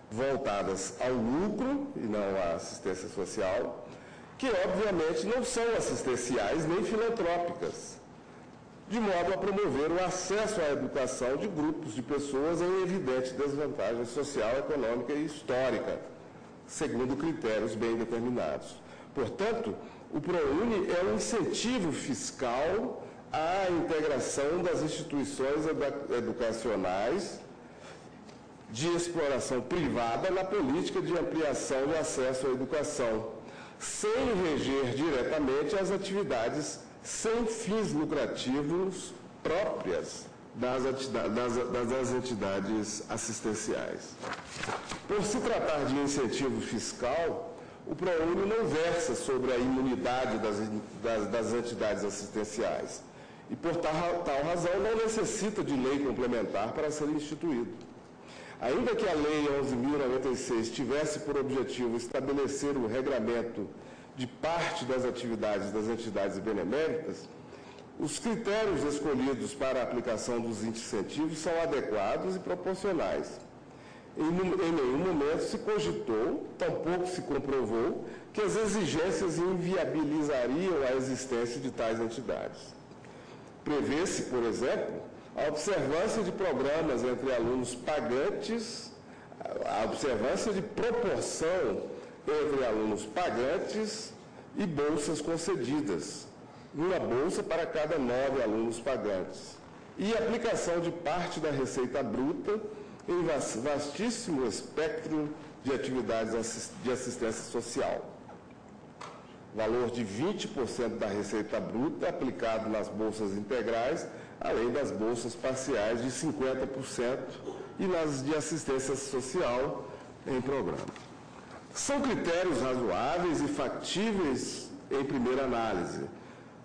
voltadas ao lucro e não à assistência social, que obviamente não são assistenciais nem filantrópicas, de modo a promover o acesso à educação de grupos de pessoas em evidente desvantagem social, econômica e histórica, segundo critérios bem determinados. Portanto, o ProUni é um incentivo fiscal à integração das instituições educacionais de exploração privada na política de ampliação do acesso à educação, sem reger diretamente as atividades sem fins lucrativos próprias das entidades assistenciais. Por se tratar de incentivo fiscal, o ProUni não versa sobre a imunidade das entidades assistenciais e, por tal razão, não necessita de lei complementar para ser instituído. Ainda que a Lei 11.096 tivesse por objetivo estabelecer o regramento de parte das atividades das entidades beneméritas, os critérios escolhidos para a aplicação dos incentivos são adequados e proporcionais. Em nenhum momento se cogitou, tampouco se comprovou, que as exigências inviabilizariam a existência de tais entidades. Prevê-se, por exemplo, a observância de programas entre alunos pagantes, a observância de proporção entre alunos pagantes e bolsas concedidas, uma bolsa para cada 9 alunos pagantes, e aplicação de parte da receita bruta em vastíssimo espectro de atividades de assistência social. Valor de 20% da receita bruta aplicado nas bolsas integrais, além das bolsas parciais de 50% e nas de assistência social em programa. São critérios razoáveis e factíveis em primeira análise,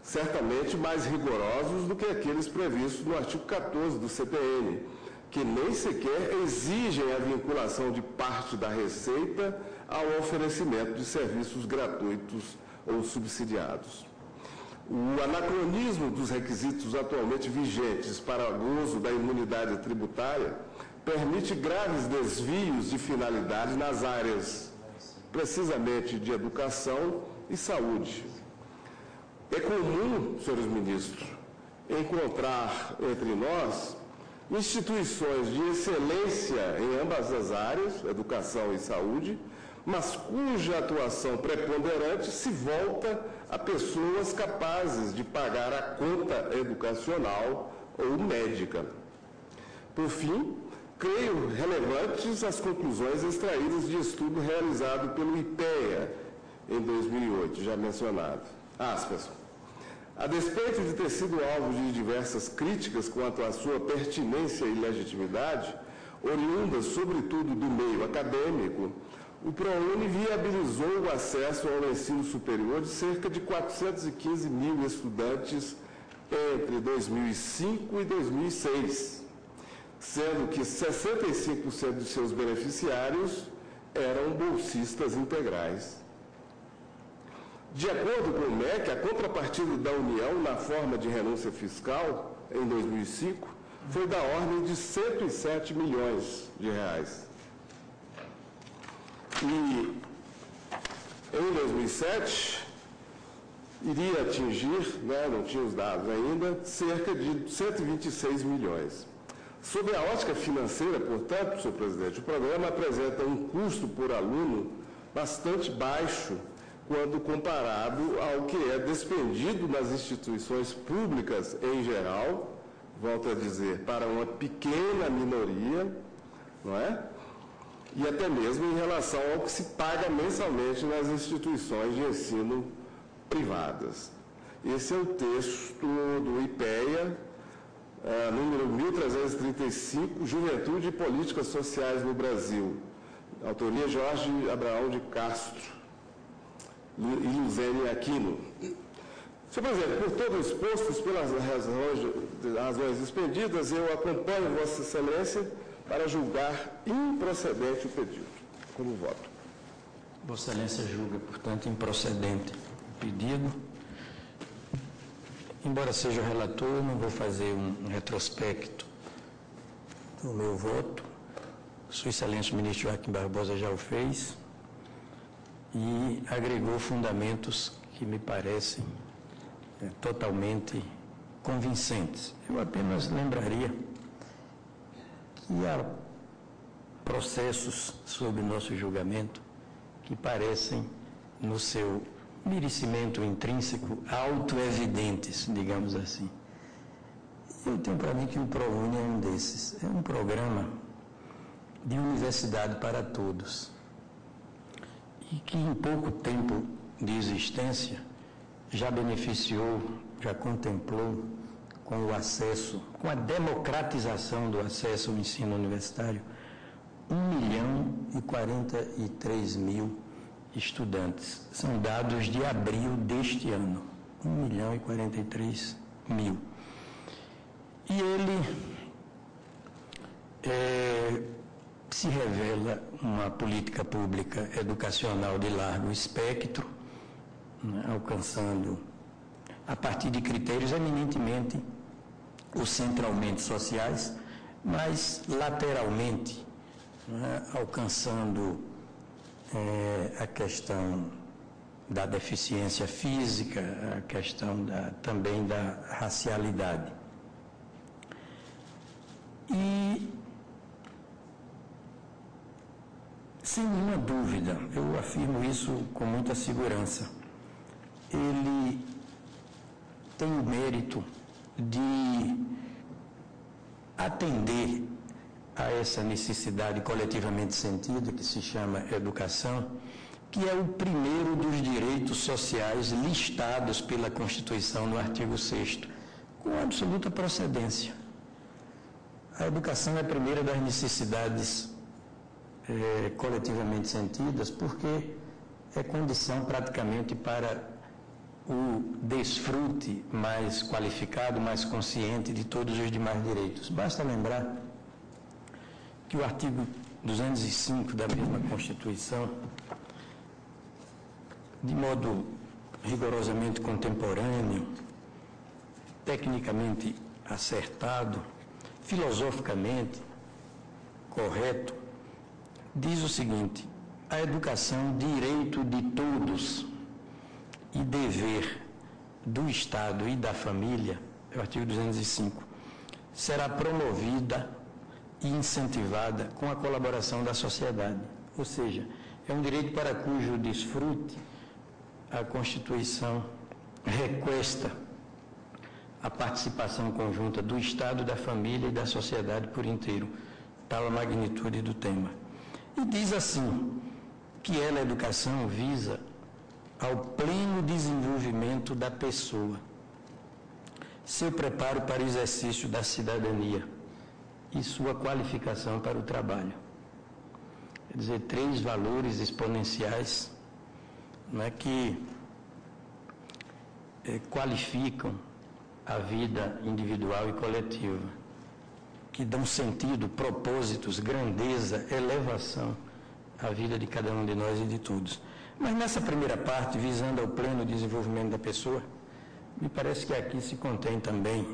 certamente mais rigorosos do que aqueles previstos no artigo 14 do CPN, que nem sequer exigem a vinculação de parte da receita ao oferecimento de serviços gratuitos ou subsidiados. O anacronismo dos requisitos atualmente vigentes para gozo da imunidade tributária permite graves desvios de finalidade nas áreas, precisamente, de educação e saúde. É comum, senhores ministros, encontrar entre nós instituições de excelência em ambas as áreas, educação e saúde, mas cuja atuação preponderante se volta a pessoas capazes de pagar a conta educacional ou médica. Por fim, creio relevantes as conclusões extraídas de estudo realizado pelo IPEA em 2008, já mencionado. Aspas. A despeito de ter sido alvo de diversas críticas quanto à sua pertinência e legitimidade, oriundas sobretudo do meio acadêmico, o ProUni viabilizou o acesso ao ensino superior de cerca de 415 mil estudantes entre 2005 e 2006, sendo que 65% de seus beneficiários eram bolsistas integrais. De acordo com o MEC, a contrapartida da União na forma de renúncia fiscal, em 2005, foi da ordem de 107 milhões de reais. E, em 2007, iria atingir, não tinha os dados ainda, cerca de 126 milhões. Sob a ótica financeira, portanto, senhor presidente, o programa apresenta um custo por aluno bastante baixo quando comparado ao que é despendido nas instituições públicas em geral, volto a dizer, para uma pequena minoria, não é? E até mesmo em relação ao que se paga mensalmente nas instituições de ensino privadas. Esse é o texto do IPEA, número 1335, Juventude e Políticas Sociais no Brasil. Autoria Jorge Abraão de Castro e Luzene Aquino. Senhor presidente, por todo o exposto, pelas razões expendidas, eu acompanho Vossa Excelência para julgar improcedente o pedido. Como voto. Vossa Excelência julga, portanto, improcedente o pedido. Embora seja o relator, eu não vou fazer um retrospecto do meu voto. Sua Excelência o ministro Joaquim Barbosa já o fez e agregou fundamentos que me parecem totalmente convincentes. Eu apenas lembraria que há processos sob nosso julgamento que parecem, no seu merecimento intrínseco, autoevidentes, digamos assim. Eu tenho para mim que o ProUni é um desses. É um programa de universidade para todos e que em pouco tempo de existência já beneficiou, já contemplou com o acesso, com a democratização do acesso ao ensino universitário, 1.043.000 estudantes. São dados de abril deste ano, 1.043.000. E ele se revela uma política pública educacional de largo espectro, né, alcançando, a partir de critérios eminentemente ou centralmente sociais, mas lateralmente, né, alcançando a questão da deficiência física, a questão também da racialidade. E, sem nenhuma dúvida, eu afirmo isso com muita segurança, ele tem o mérito de atender a essa necessidade coletivamente sentida, que se chama educação, que é o primeiro dos direitos sociais listados pela Constituição no artigo 6º, com absoluta procedência. A educação é a primeira das necessidades coletivamente sentidas, porque é condição praticamente para o desfrute mais qualificado, mais consciente de todos os demais direitos. Basta lembrar que o artigo 205 da mesma Constituição, de modo rigorosamente contemporâneo, tecnicamente acertado, filosoficamente correto, diz o seguinte: a educação, direito de todos e dever do Estado e da família, é o artigo 205, será promovida e incentivada com a colaboração da sociedade. Ou seja, é um direito para cujo desfrute a Constituição requesta a participação conjunta do Estado, da família e da sociedade por inteiro, tal a magnitude do tema. E diz assim, que ela, a educação, visa ao pleno desenvolvimento da pessoa, seu preparo para o exercício da cidadania e sua qualificação para o trabalho. Quer dizer, 3 valores exponenciais, né, que qualificam a vida individual e coletiva, que dão sentido, propósitos, grandeza, elevação à vida de cada um de nós e de todos. Mas nessa primeira parte, visando ao pleno desenvolvimento da pessoa, me parece que aqui se contém também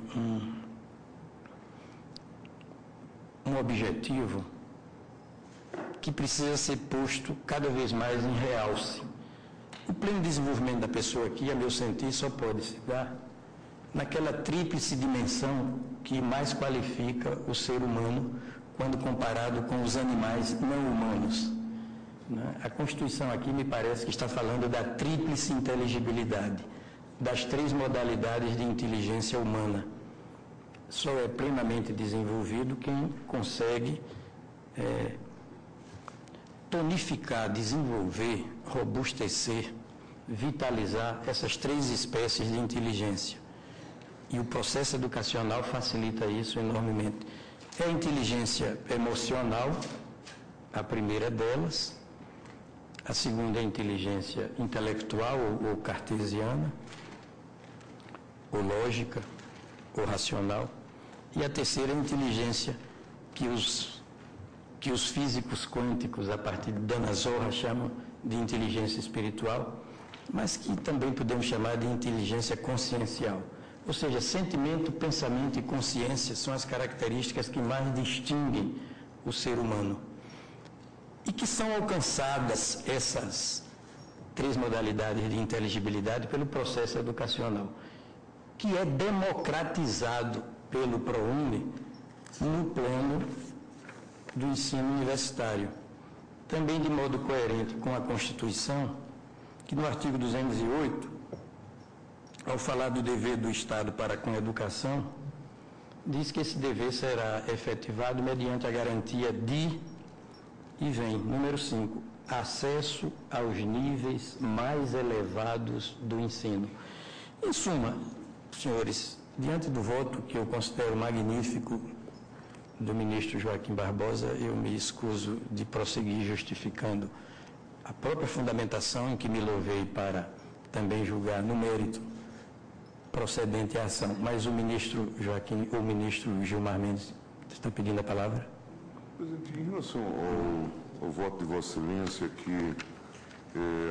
um objetivo que precisa ser posto cada vez mais em realce. O pleno desenvolvimento da pessoa aqui, a meu sentir, só pode se dar naquela tríplice dimensão que mais qualifica o ser humano quando comparado com os animais não humanos. A Constituição aqui me parece que está falando da tríplice inteligibilidade, das 3 modalidades de inteligência humana. Só é plenamente desenvolvido quem consegue tonificar, desenvolver, robustecer, vitalizar essas 3 espécies de inteligência. E o processo educacional facilita isso enormemente. É a inteligência emocional, a primeira delas, a segunda é a inteligência intelectual ou cartesiana, ou lógica, ou racional, e a terceira é a inteligência que os físicos quânticos, a partir de Dana Zohar, chamam de inteligência espiritual, mas que também podemos chamar de inteligência consciencial. Ou seja, sentimento, pensamento e consciência são as características que mais distinguem o ser humano. E que são alcançadas essas 3 modalidades de inteligibilidade pelo processo educacional, que é democratizado pelo ProUni no plano do ensino universitário. Também de modo coerente com a Constituição, que no artigo 208, ao falar do dever do Estado para com a educação, diz que esse dever será efetivado mediante a garantia de, e vem, número 5, acesso aos níveis mais elevados do ensino. Em suma, senhores, diante do voto que eu considero magnífico do ministro Joaquim Barbosa, eu me escuso de prosseguir justificando a própria fundamentação em que me louvei para também julgar no mérito procedente à ação. Mas o ministro Gilmar Mendes está pedindo a palavra. Presidente, em relação ao voto de Vossa Excelência, que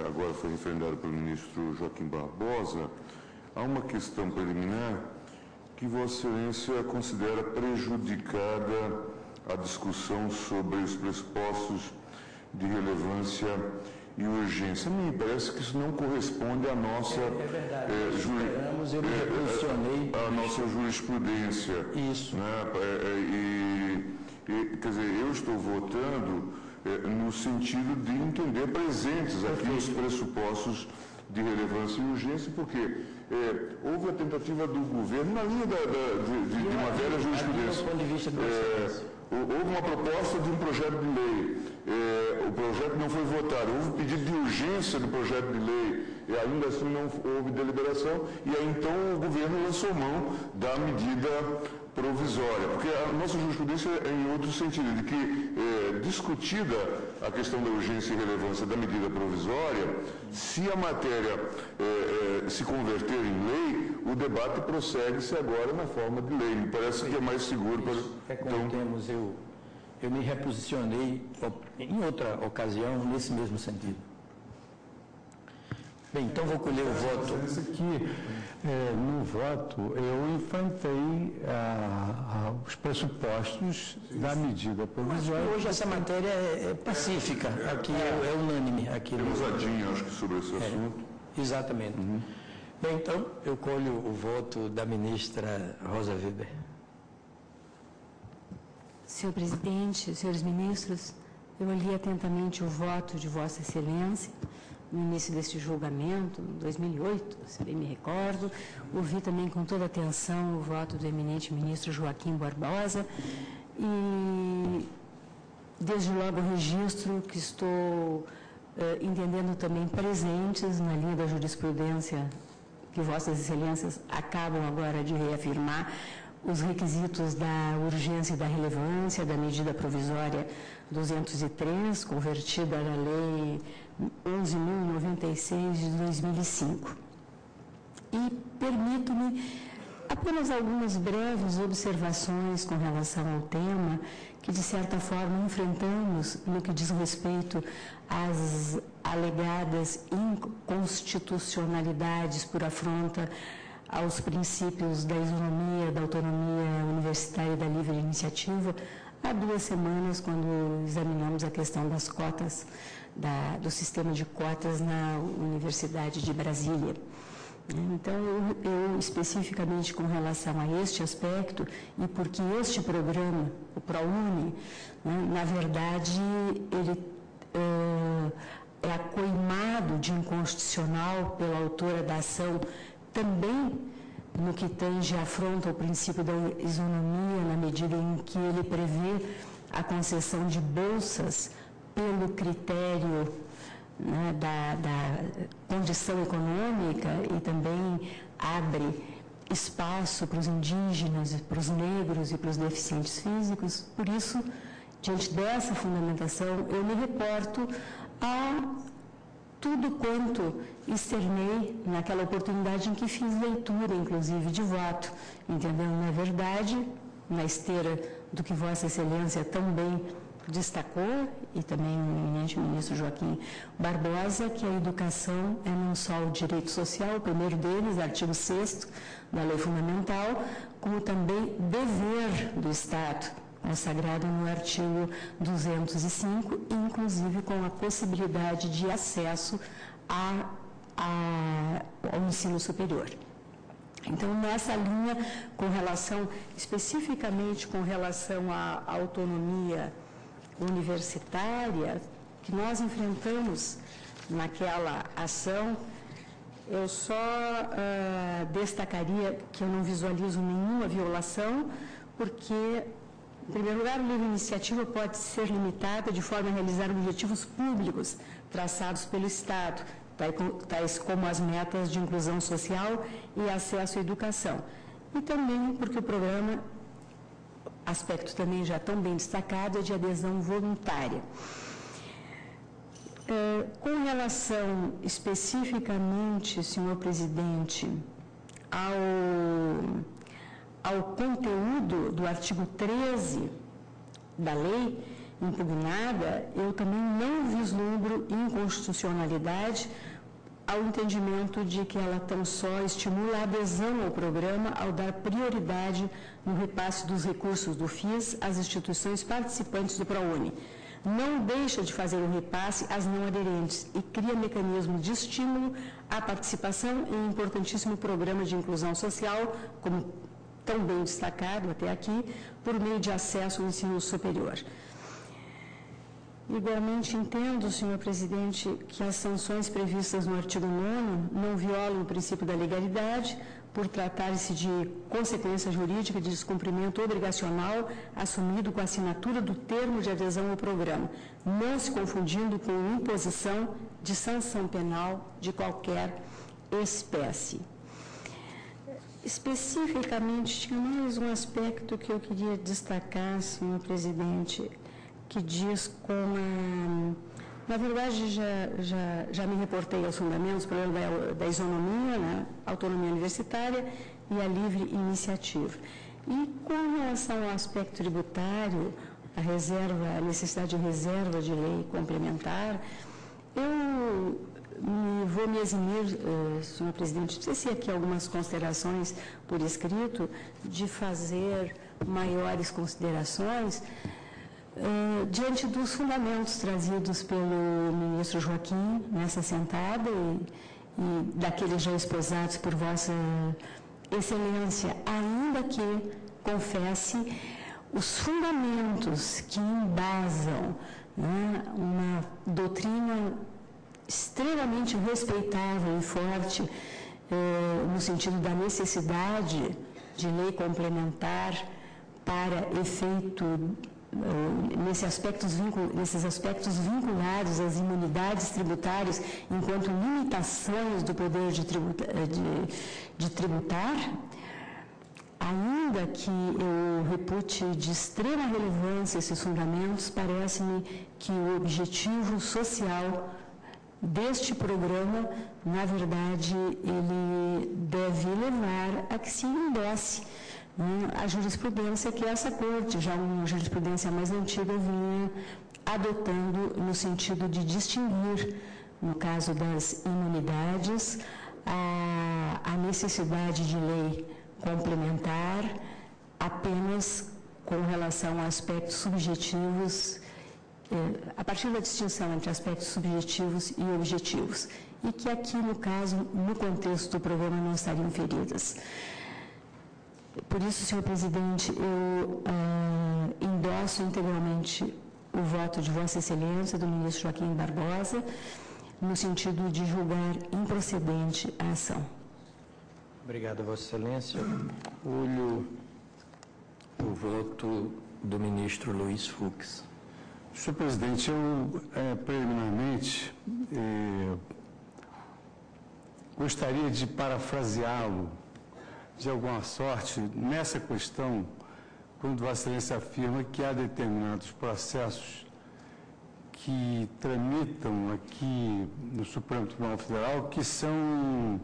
agora foi referendado pelo ministro Joaquim Barbosa, há uma questão preliminar que Vossa Excelência considera prejudicada a discussão sobre os pressupostos de relevância e urgência. Me parece que isso não corresponde à nossa, a nossa jurisprudência. Isso. Né? Quer dizer, eu estou votando no sentido de entender presentes aqui os pressupostos de relevância e urgência, porque houve a tentativa do governo, na linha de uma velha jurisprudência. Houve uma proposta de um projeto de lei, o projeto não foi votado, houve pedido de urgência do projeto de lei, e ainda assim não houve deliberação, e aí então o governo lançou mão da medida provisória, porque a nossa jurisprudência é em outro sentido, de que, discutida a questão da urgência e relevância da medida provisória, se a matéria se converter em lei, o debate prossegue-se agora na forma de lei. Me parece que é mais seguro. Eu me reposicionei em outra ocasião nesse mesmo sentido. Bem, então vou colher o voto. Aqui, no voto, eu enfrentei os pressupostos da medida provisória. Hoje essa matéria é pacífica, aqui é unânime. É ousadinho, acho que, sobre esse assunto. Exatamente. Bem, então, eu colho o voto da ministra Rosa Weber. Senhor presidente, senhores ministros, eu li atentamente o voto de Vossa Excelência, no início deste julgamento, em 2008, se bem me recordo. Ouvi também com toda atenção o voto do eminente ministro Joaquim Barbosa e, desde logo, registro que estou entendendo também presentes na linha da jurisprudência que Vossas Excelências acabam agora de reafirmar, os requisitos da urgência e da relevância da medida provisória 203, convertida na Lei 11.096 de 2005. E permito-me apenas algumas breves observações com relação ao tema que, de certa forma, enfrentamos no que diz respeito às alegadas inconstitucionalidades por afronta aos princípios da isonomia, da autonomia universitária e da livre iniciativa, há 2 semanas, quando examinamos a questão das cotas, do sistema de cotas na Universidade de Brasília. Então, eu especificamente com relação a este aspecto, e porque este programa, o ProUni, na verdade, ele é acoimado de inconstitucional pela autora da ação, também no que tange afronta o princípio da isonomia, na medida em que ele prevê a concessão de bolsas pelo critério da condição econômica e também abre espaço para os indígenas, para os negros e para os deficientes físicos. Por isso, diante dessa fundamentação, eu me reporto a tudo quanto externei naquela oportunidade em que fiz leitura, inclusive, de voto, entendendo, na verdade, na esteira do que Vossa Excelência também destacou, e também o eminente ministro Joaquim Barbosa, que a educação é não só o direito social, o primeiro deles, artigo 6º da Lei Fundamental, como também dever do Estado, consagrado no artigo 205, inclusive com a possibilidade de acesso ao ensino superior. Então, nessa linha, especificamente com relação à autonomia universitária que nós enfrentamos naquela ação, eu só destacaria que eu não visualizo nenhuma violação, porque, em primeiro lugar, o livre iniciativa pode ser limitada de forma a realizar objetivos públicos traçados pelo Estado, tais como as metas de inclusão social e acesso à educação. E também porque o programa, aspecto também já tão bem destacado, é de adesão voluntária. Com relação especificamente, senhor presidente, ao conteúdo do artigo 13 da lei impugnada, eu também não vislumbro inconstitucionalidade ao entendimento de que ela tão só estimula a adesão ao programa ao dar prioridade no repasse dos recursos do FIS às instituições participantes do ProUni. Não deixa de fazer o repasse às não aderentes e cria mecanismo de estímulo à participação em um importantíssimo programa de inclusão social, como tão bem destacado até aqui, por meio de acesso ao ensino superior. Igualmente entendo, senhor presidente, que as sanções previstas no artigo 9º não violam o princípio da legalidade, por tratar-se de consequência jurídica de descumprimento obrigacional assumido com a assinatura do termo de adesão ao programa, não se confundindo com imposição de sanção penal de qualquer espécie. Especificamente, tinha mais um aspecto que eu queria destacar, senhor presidente, que diz na verdade, já me reportei aos fundamentos, o problema da isonomia, né, autonomia universitária e a livre iniciativa. E com relação ao aspecto tributário, a necessidade de reserva de lei complementar, eu vou me eximir, senhor presidente, não sei se aqui algumas considerações por escrito, de fazer maiores considerações, diante dos fundamentos trazidos pelo ministro Joaquim nessa sentada e daqueles já esposados por Vossa Excelência, ainda que confesse os fundamentos que embasam, né, uma doutrina extremamente respeitável e forte no sentido da necessidade de lei complementar para efeito nesses aspectos vinculados às imunidades tributárias enquanto limitações do poder de tributar, ainda que eu repute de extrema relevância esses fundamentos, parece-me que o objetivo social deste programa, na verdade, ele deve levar a que se endosse a jurisprudência que essa Corte, já uma jurisprudência mais antiga, vinha adotando no sentido de distinguir, no caso das imunidades, a necessidade de lei complementar apenas com relação a aspectos subjetivos, a partir da distinção entre aspectos subjetivos e objetivos, e que aqui, no caso, no contexto do programa, não estariam feridas. Por isso, senhor presidente, eu endosso integralmente o voto de Vossa Excelência, do ministro Joaquim Barbosa, no sentido de julgar improcedente a ação. Obrigado, Vossa Excelência. Olho o voto do ministro Luiz Fux. Senhor presidente, eu, preliminarmente, gostaria de parafraseá-lo de alguma sorte nessa questão, quando Vossa Excelência afirma que há determinados processos que tramitam aqui no Supremo Tribunal Federal que são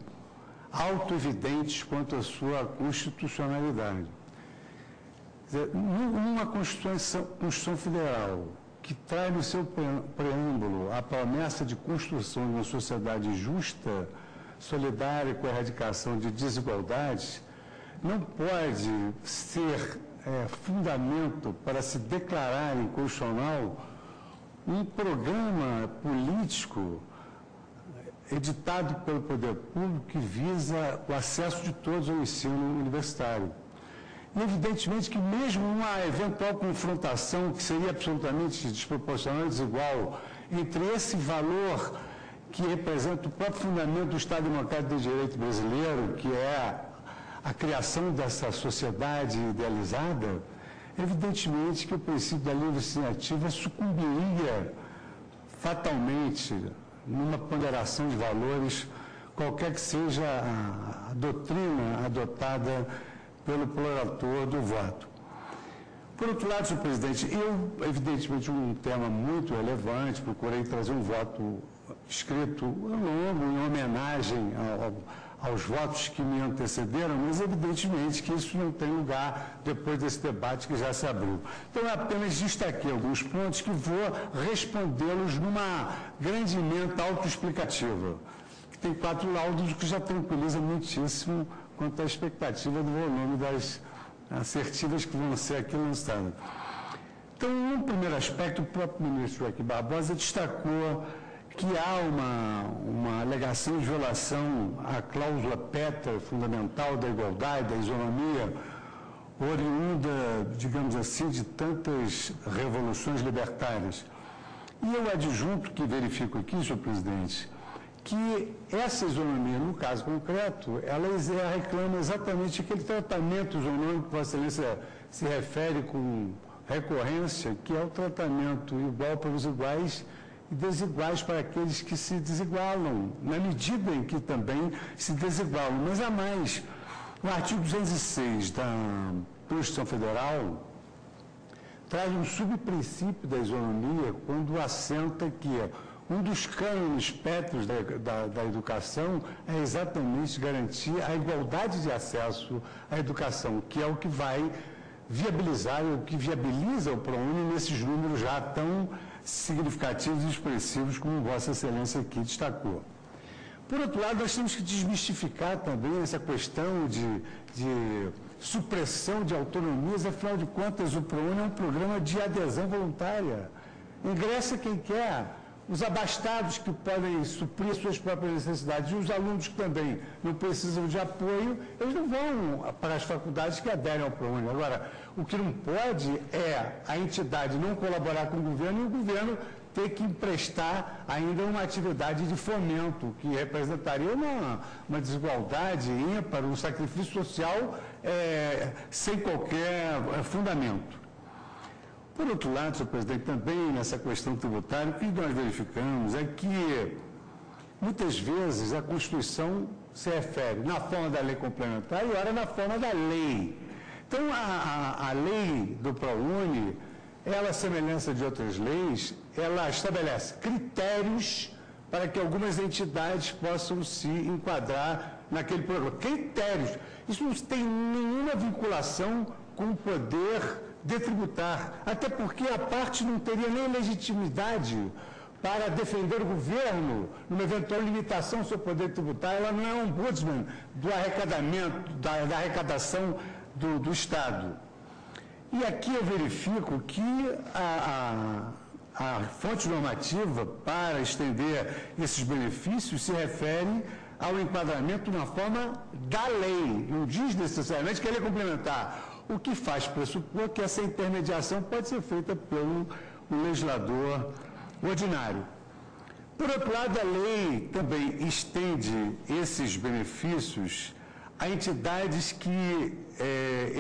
autoevidentes quanto à sua constitucionalidade. Numa Constituição Federal que traz no seu preâmbulo a promessa de construção de uma sociedade justa, solidária, com a erradicação de desigualdades, não pode ser fundamento para se declarar inconstitucional um programa político editado pelo poder público que visa o acesso de todos ao ensino universitário. E, evidentemente, que mesmo uma eventual confrontação que seria absolutamente desproporcional e desigual entre esse valor que representa o próprio fundamento do Estado Democrático de Direito brasileiro, que é a criação dessa sociedade idealizada, evidentemente que o princípio da livre iniciativa sucumbiria fatalmente numa ponderação de valores, qualquer que seja a doutrina adotada pelo prolator do voto. Por outro lado, senhor presidente, evidentemente, um tema muito relevante, procurei trazer um voto escrito longo, em homenagem aos votos que me antecederam, mas evidentemente que isso não tem lugar depois desse debate que já se abriu. Então, eu apenas destaquei alguns pontos que vou respondê-los numa grande emenda autoexplicativa, que tem 4 laudos, que já tranquiliza muitíssimo quanto à expectativa do volume das assertivas que vão ser aqui lançadas. Então, no primeiro aspecto, o próprio ministro Joaquim Barbosa destacou que há uma alegação de violação à cláusula pétrea fundamental da igualdade, da isonomia, oriunda, digamos assim, de tantas revoluções libertárias. E eu adjunto que verifico aqui, senhor presidente, que essa isonomia, no caso concreto, ela reclama exatamente aquele tratamento isonômico que Vossa Excelência se refere com recorrência, que é o tratamento igual para os iguais e desiguais para aqueles que se desigualam, na medida em que também se desigualam. Mas há mais. O artigo 206 da Constituição Federal traz um subprincípio da isonomia quando assenta que um dos cânones pétreos da educação é exatamente garantir a igualdade de acesso à educação, que é o que vai viabilizar, o que viabiliza o ProUni nesses números já tão significativos e expressivos como Vossa Excelência aqui destacou. Por outro lado, nós temos que desmistificar também essa questão de supressão de autonomias. Afinal de contas, o ProUni é um programa de adesão voluntária. Ingressa quem quer. Os abastados que podem suprir suas próprias necessidades e os alunos que também não precisam de apoio, eles não vão para as faculdades que aderem ao ProUni. Agora, o que não pode é a entidade não colaborar com o governo e o governo ter que emprestar ainda uma atividade de fomento, que representaria uma desigualdade ímpar, um sacrifício social sem qualquer fundamento. Por outro lado, senhor presidente, também nessa questão tributária, o que nós verificamos é que, muitas vezes, a Constituição se refere na forma da lei complementar e ora na forma da lei. Então, a lei do ProUni, ela, à semelhança de outras leis, ela estabelece critérios para que algumas entidades possam se enquadrar naquele programa. Critérios. Isso não tem nenhuma vinculação com o poder de tributar, até porque a parte não teria nem legitimidade para defender o governo numa eventual limitação ao seu poder tributário. Ela não é um ombudsman do arrecadamento, da arrecadação do Estado. E aqui eu verifico que a fonte normativa para estender esses benefícios se refere ao enquadramento na forma da lei. Não diz necessariamente que ele é complementar, o que faz pressupor que essa intermediação pode ser feita pelo legislador ordinário. Por outro lado, a lei também estende esses benefícios a entidades que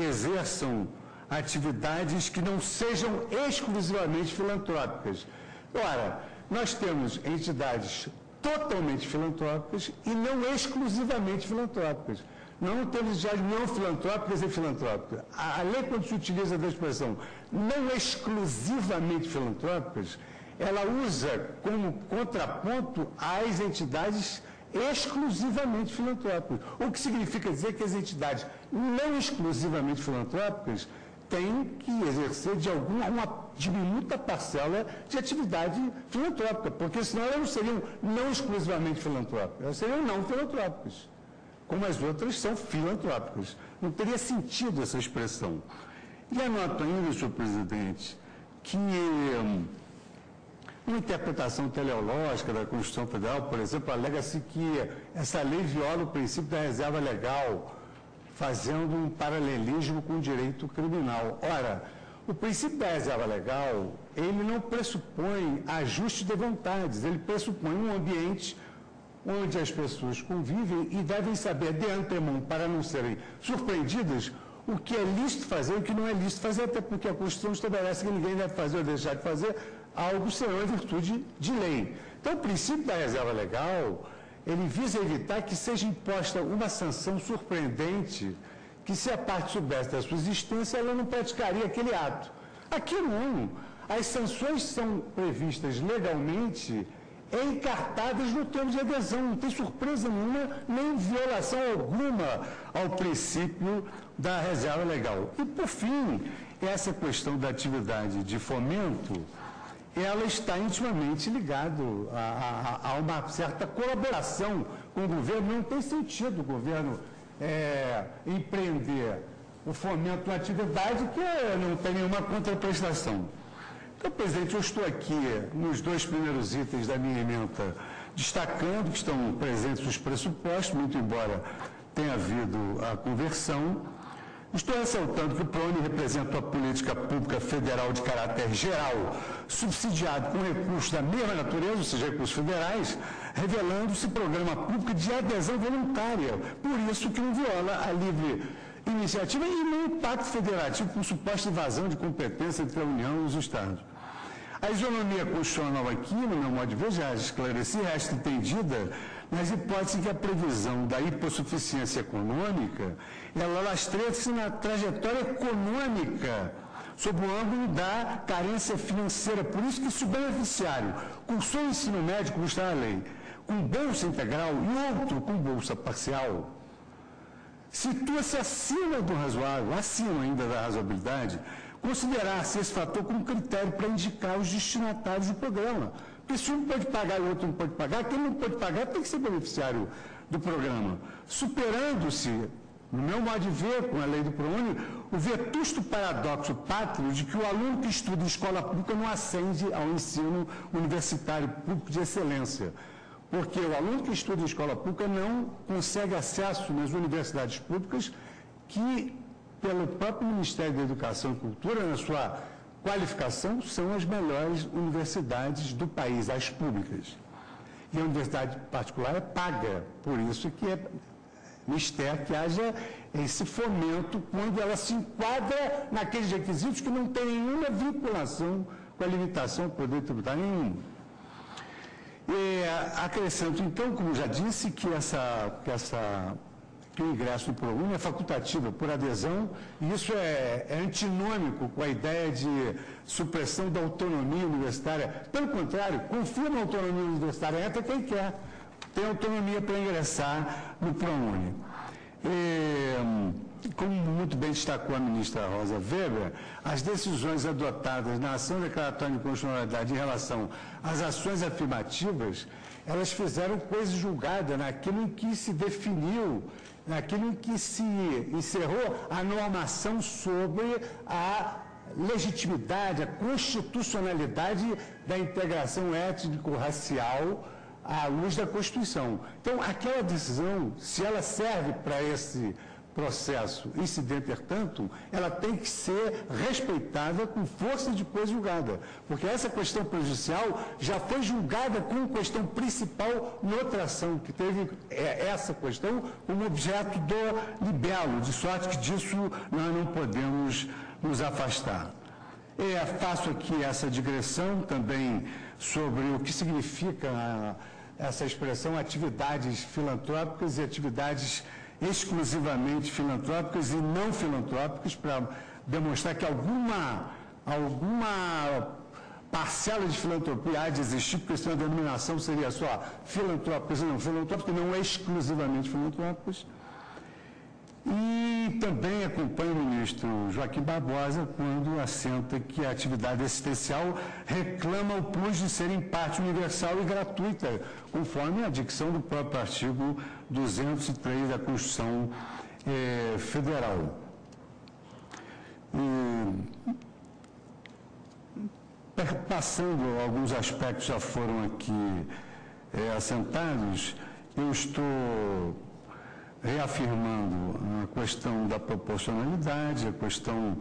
exerçam atividades que não sejam exclusivamente filantrópicas. Ora, nós temos entidades totalmente filantrópicas e não exclusivamente filantrópicas. Não temos entidades não filantrópicas e filantrópicas. A lei, quando se utiliza da expressão não exclusivamente filantrópicas, ela usa como contraponto as entidades exclusivamente filantrópicas. O que significa dizer que as entidades não exclusivamente filantrópicas têm que exercer uma diminuta parcela de atividade filantrópica, porque senão elas não seriam não exclusivamente filantrópicas, elas seriam não filantrópicas, como as outras são filantrópicas. Não teria sentido essa expressão. E anoto ainda, senhor presidente, que uma interpretação teleológica da Constituição Federal, por exemplo, alega-se que essa lei viola o princípio da reserva legal, fazendo um paralelismo com o direito criminal. Ora, o princípio da reserva legal, ele não pressupõe ajuste de vontades, ele pressupõe um ambiente onde as pessoas convivem e devem saber de antemão, para não serem surpreendidas, o que é lícito fazer e o que não é lícito fazer, até porque a Constituição estabelece que ninguém deve fazer ou deixar de fazer algo senão em virtude de lei. Então, o princípio da reserva legal, ele visa evitar que seja imposta uma sanção surpreendente, que se a parte soubesse da sua existência, ela não praticaria aquele ato. Aqui não. As sanções são previstas legalmente encartadas no termo de adesão, não tem surpresa nenhuma, nem violação alguma ao princípio da reserva legal. E, por fim, essa questão da atividade de fomento, ela está intimamente ligada a uma certa colaboração com o governo. Não tem sentido o governo empreender o fomento de uma atividade que não tem nenhuma contraprestação. Então, presidente, eu estou aqui nos dois primeiros itens da minha emenda destacando que estão presentes os pressupostos, muito embora tenha havido a conversão. Estou ressaltando que o ProUni representa uma política pública federal de caráter geral, subsidiado com recursos da mesma natureza, ou seja, recursos federais, revelando-se programa público de adesão voluntária. Por isso que não viola a livre iniciativa e nem o pacto federativo por suposta invasão de competência entre a União e os Estados. A isonomia constitucional aqui, no meu modo de ver, já esclareci, resta entendida nas hipóteses em que a previsão da hipossuficiência econômica, ela lastreia-se na trajetória econômica, sob o ângulo da carência financeira. Por isso que se o beneficiário cursou o ensino médio, como está na lei, com bolsa integral e outro com bolsa parcial, situa-se acima do razoável, acima ainda da razoabilidade, considerar-se esse fator como critério para indicar os destinatários do programa. Porque se um pode pagar e o outro não pode pagar, quem não pode pagar tem que ser beneficiário do programa. Superando-se, no meu modo de ver, com a lei do ProUni, o vetusto paradoxo pátrio de que o aluno que estuda em escola pública não ascende ao ensino universitário público de excelência. Porque o aluno que estuda em escola pública não consegue acesso nas universidades públicas que, pelo próprio Ministério da Educação e Cultura, na sua qualificação, são as melhores universidades do país, as públicas. E a universidade particular é paga, por isso que é mistério que haja esse fomento quando ela se enquadra naqueles requisitos que não tem nenhuma vinculação com a limitação do poder tributário nenhum. Acrescento, então, como já disse, que o ingresso do ProUni é facultativo, por adesão, e isso é antinômico com a ideia de supressão da autonomia universitária. Pelo contrário, confirma a autonomia universitária, entra quem quer, tem autonomia para ingressar no ProUni. Como muito bem destacou a ministra Rosa Weber, as decisões adotadas na ação declaratória de inconstitucionalidade em relação às ações afirmativas, elas fizeram coisa julgada naquilo em que se definiu, naquilo em que se encerrou a normação sobre a legitimidade, a constitucionalidade da integração étnico-racial à luz da Constituição. Então, aquela decisão, se ela serve para esse processo incidente, portanto, ela tem que ser respeitada com força e depois julgada, porque essa questão prejudicial já foi julgada como questão principal noutra ação, que teve essa questão como objeto do libelo, de sorte que disso nós não podemos nos afastar. Faço aqui essa digressão também sobre o que significa essa expressão atividades filantrópicas e atividades exclusivamente filantrópicas e não filantrópicas, para demonstrar que alguma parcela de filantropia há de existir, porque senão a denominação seria só filantrópicas e não filantrópicas, não exclusivamente filantrópicas. E também acompanho o ministro Joaquim Barbosa quando assenta que a atividade assistencial reclama o plus de ser em parte universal e gratuita, conforme a dicção do próprio artigo 203 da Constituição Federal. Passando, alguns aspectos já foram aqui assentados, eu estou reafirmando a questão da proporcionalidade, a questão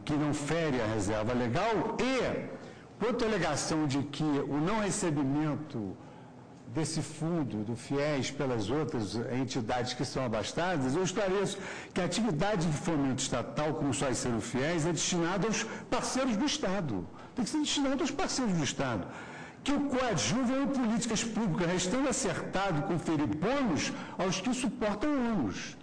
que não fere a reserva legal e, quanto à alegação de que o não recebimento desse fundo do FIES pelas outras entidades que são abastadas, eu esclareço que a atividade de fomento estatal, como só ser o FIES, é destinada aos parceiros do Estado. Tem que ser destinado aos parceiros do Estado. Que o coadjuvam em políticas públicas, restando acertado conferir bônus aos que suportam ônus.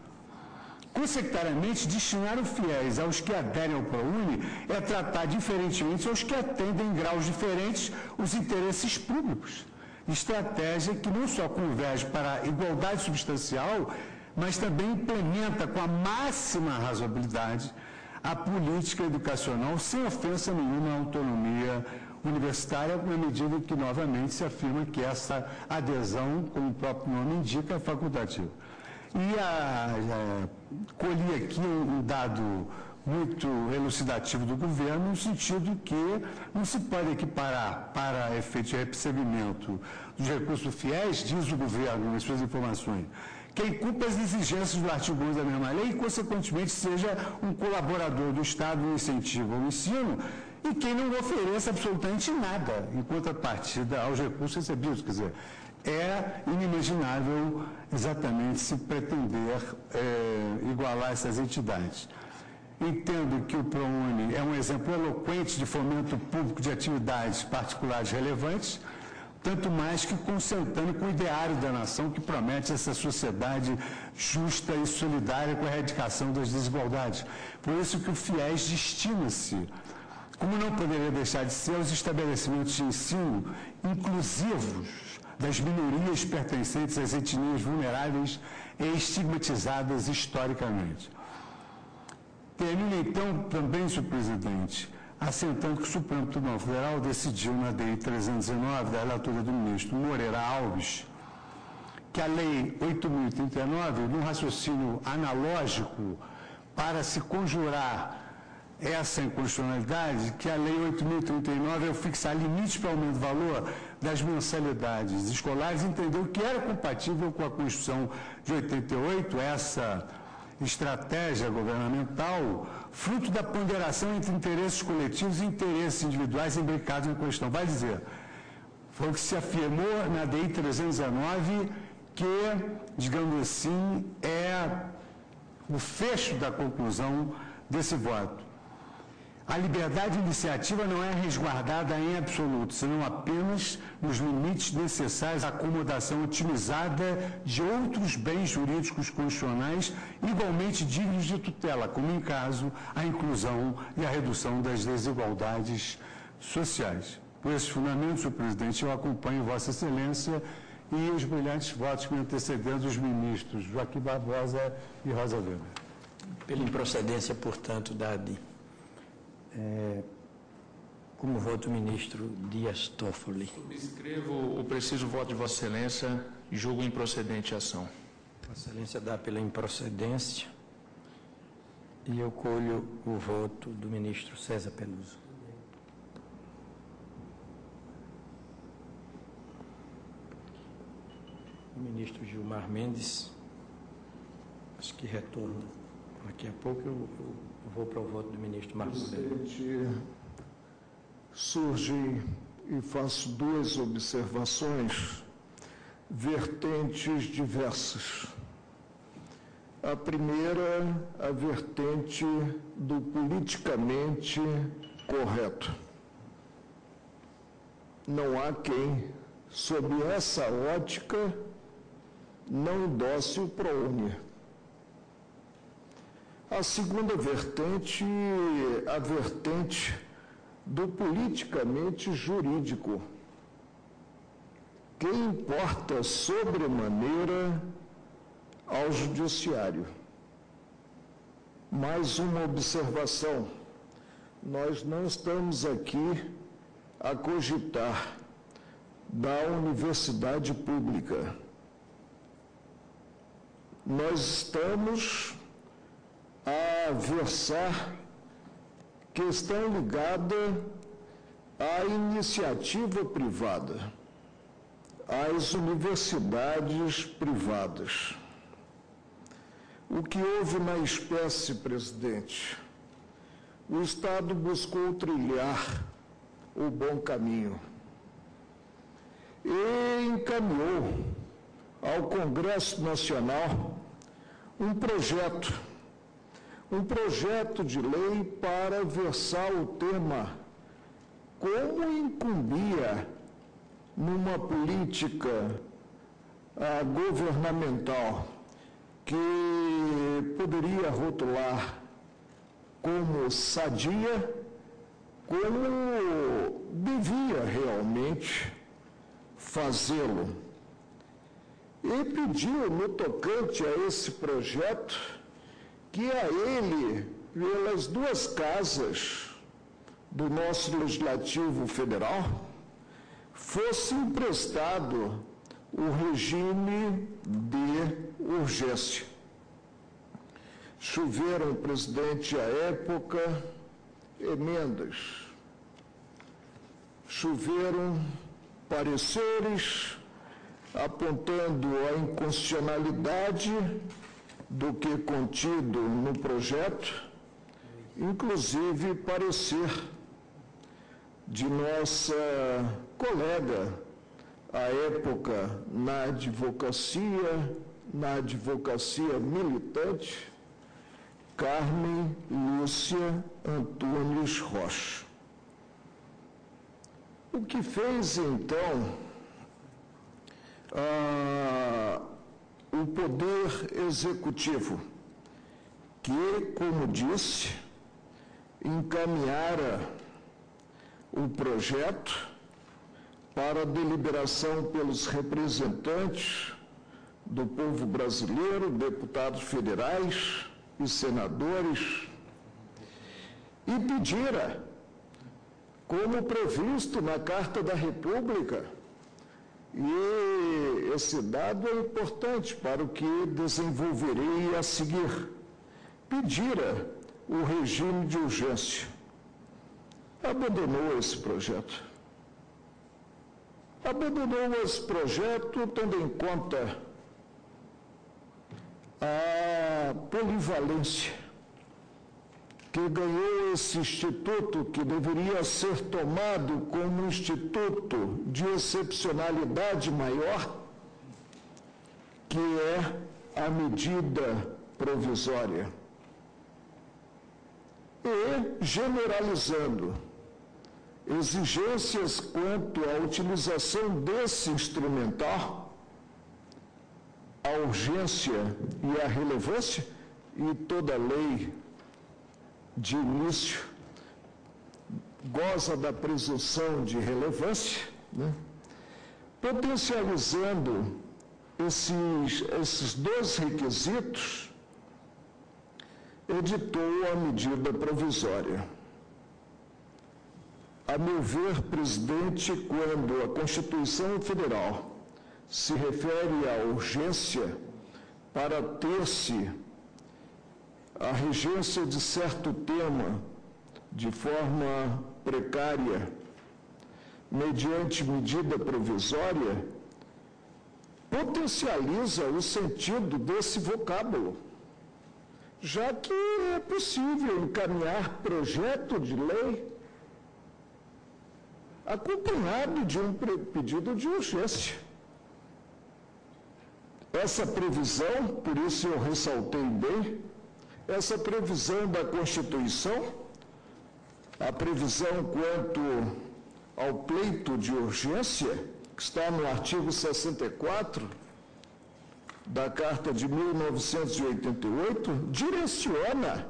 Consecutariamente, destinar o FIES aos que aderem ao ProUni é tratar diferentemente aos que atendem em graus diferentes os interesses públicos. Estratégia que não só converge para a igualdade substancial, mas também implementa com a máxima razoabilidade a política educacional sem ofensa nenhuma à autonomia universitária, na medida que, novamente, se afirma que essa adesão, como o próprio nome indica, é facultativa. E colhi aqui um dado muito elucidativo do governo, no sentido que não se pode equiparar para efeito de recebimento dos recursos do FIES, diz o governo nas suas informações, quem cumpra as exigências do artigo 11 da mesma lei e, consequentemente, seja um colaborador do Estado no incentivo ao ensino, e quem não ofereça absolutamente nada em contrapartida aos recursos recebidos. Quer dizer, é inimaginável exatamente se pretender igualar essas entidades. Entendo que o ProUni é um exemplo eloquente de fomento público de atividades particulares relevantes, tanto mais que consentando com o ideário da nação que promete essa sociedade justa e solidária com a erradicação das desigualdades. Por isso que o FIES destina-se, como não poderia deixar de ser, aos estabelecimentos de ensino inclusivos das minorias pertencentes às etnias vulneráveis e estigmatizadas historicamente. Termino, então, também, senhor presidente, assentando que o Supremo Tribunal Federal decidiu na DI 319, da relatora do ministro Moreira Alves, que a Lei 8.039, num raciocínio analógico para se conjurar essa inconstitucionalidade, que a Lei 8.039, ao fixar limites para aumento do valor das mensalidades escolares, entendeu que era compatível com a Constituição de 88, essa estratégia governamental, fruto da ponderação entre interesses coletivos e interesses individuais imbricados na questão. Vai dizer, foi o que se afirmou na DI 319, que, digamos assim, é o fecho da conclusão desse voto. A liberdade de iniciativa não é resguardada em absoluto, senão apenas nos limites necessários à acomodação otimizada de outros bens jurídicos constitucionais igualmente dignos de tutela, como em caso a inclusão e a redução das desigualdades sociais. Por esses fundamentos, senhor presidente, eu acompanho Vossa Excelência e os brilhantes votos que me antecederam dos ministros Joaquim Barbosa e Rosa Weber. Pela improcedência, portanto, da ADI. Como voto o ministro Dias Toffoli. Subscrevo o preciso voto de Vossa Excelência e julgo improcedente a ação. Vossa Excelência dá pela improcedência e eu colho o voto do ministro César Peluso. O ministro Gilmar Mendes, acho que retorna. Daqui a pouco eu vou para o voto do ministro Marcos Weber. Presidente, surge e faço duas observações, vertentes diversas. A primeira, a vertente do politicamente correto. Não há quem, sob essa ótica, não endosse o ProUni. A segunda vertente, a vertente do politicamente jurídico, que importa sobremaneira ao judiciário. Mais uma observação: nós não estamos aqui a cogitar da universidade pública. Nós estamos a versar questão ligada à iniciativa privada, às universidades privadas. O que houve na espécie, presidente? O Estado buscou trilhar o bom caminho e encaminhou ao Congresso Nacional um projeto de lei para versar o tema como incumbia numa política governamental que poderia rotular como sadia, como devia realmente fazê-lo. E pediu, no tocante a esse projeto, que a ele, pelas duas casas do nosso Legislativo Federal, fosse emprestado o regime de urgência. Choveram, presidente, à época, emendas. Choveram pareceres apontando a inconstitucionalidade do que contido no projeto, inclusive parecer de nossa colega, à época na advocacia militante, Carmen Lúcia Antunes Rocha. O que fez, então, o Poder Executivo, que, como disse, encaminhara o projeto para deliberação pelos representantes do povo brasileiro, deputados federais e senadores, e pedira, como previsto na Carta da República, e esse dado é importante para o que desenvolverei a seguir, pedira o regime de urgência. Abandonou esse projeto. Abandonou esse projeto tendo em conta a polivalência que ganhou esse instituto, que deveria ser tomado como um instituto de excepcionalidade maior, que é a medida provisória. E generalizando exigências quanto à utilização desse instrumental, a urgência e a relevância, e toda lei de início goza da presunção de relevância, né? Potencializando esses dois requisitos, editou a medida provisória. A meu ver, presidente, quando a Constituição Federal se refere à urgência para ter-se a regência de certo tema de forma precária, mediante medida provisória, potencializa o sentido desse vocábulo, já que é possível encaminhar projeto de lei acompanhado de um pedido de urgência. Essa previsão, por isso eu ressaltei bem, essa previsão da Constituição, a previsão quanto ao pleito de urgência, que está no artigo 64 da Carta de 1988, direciona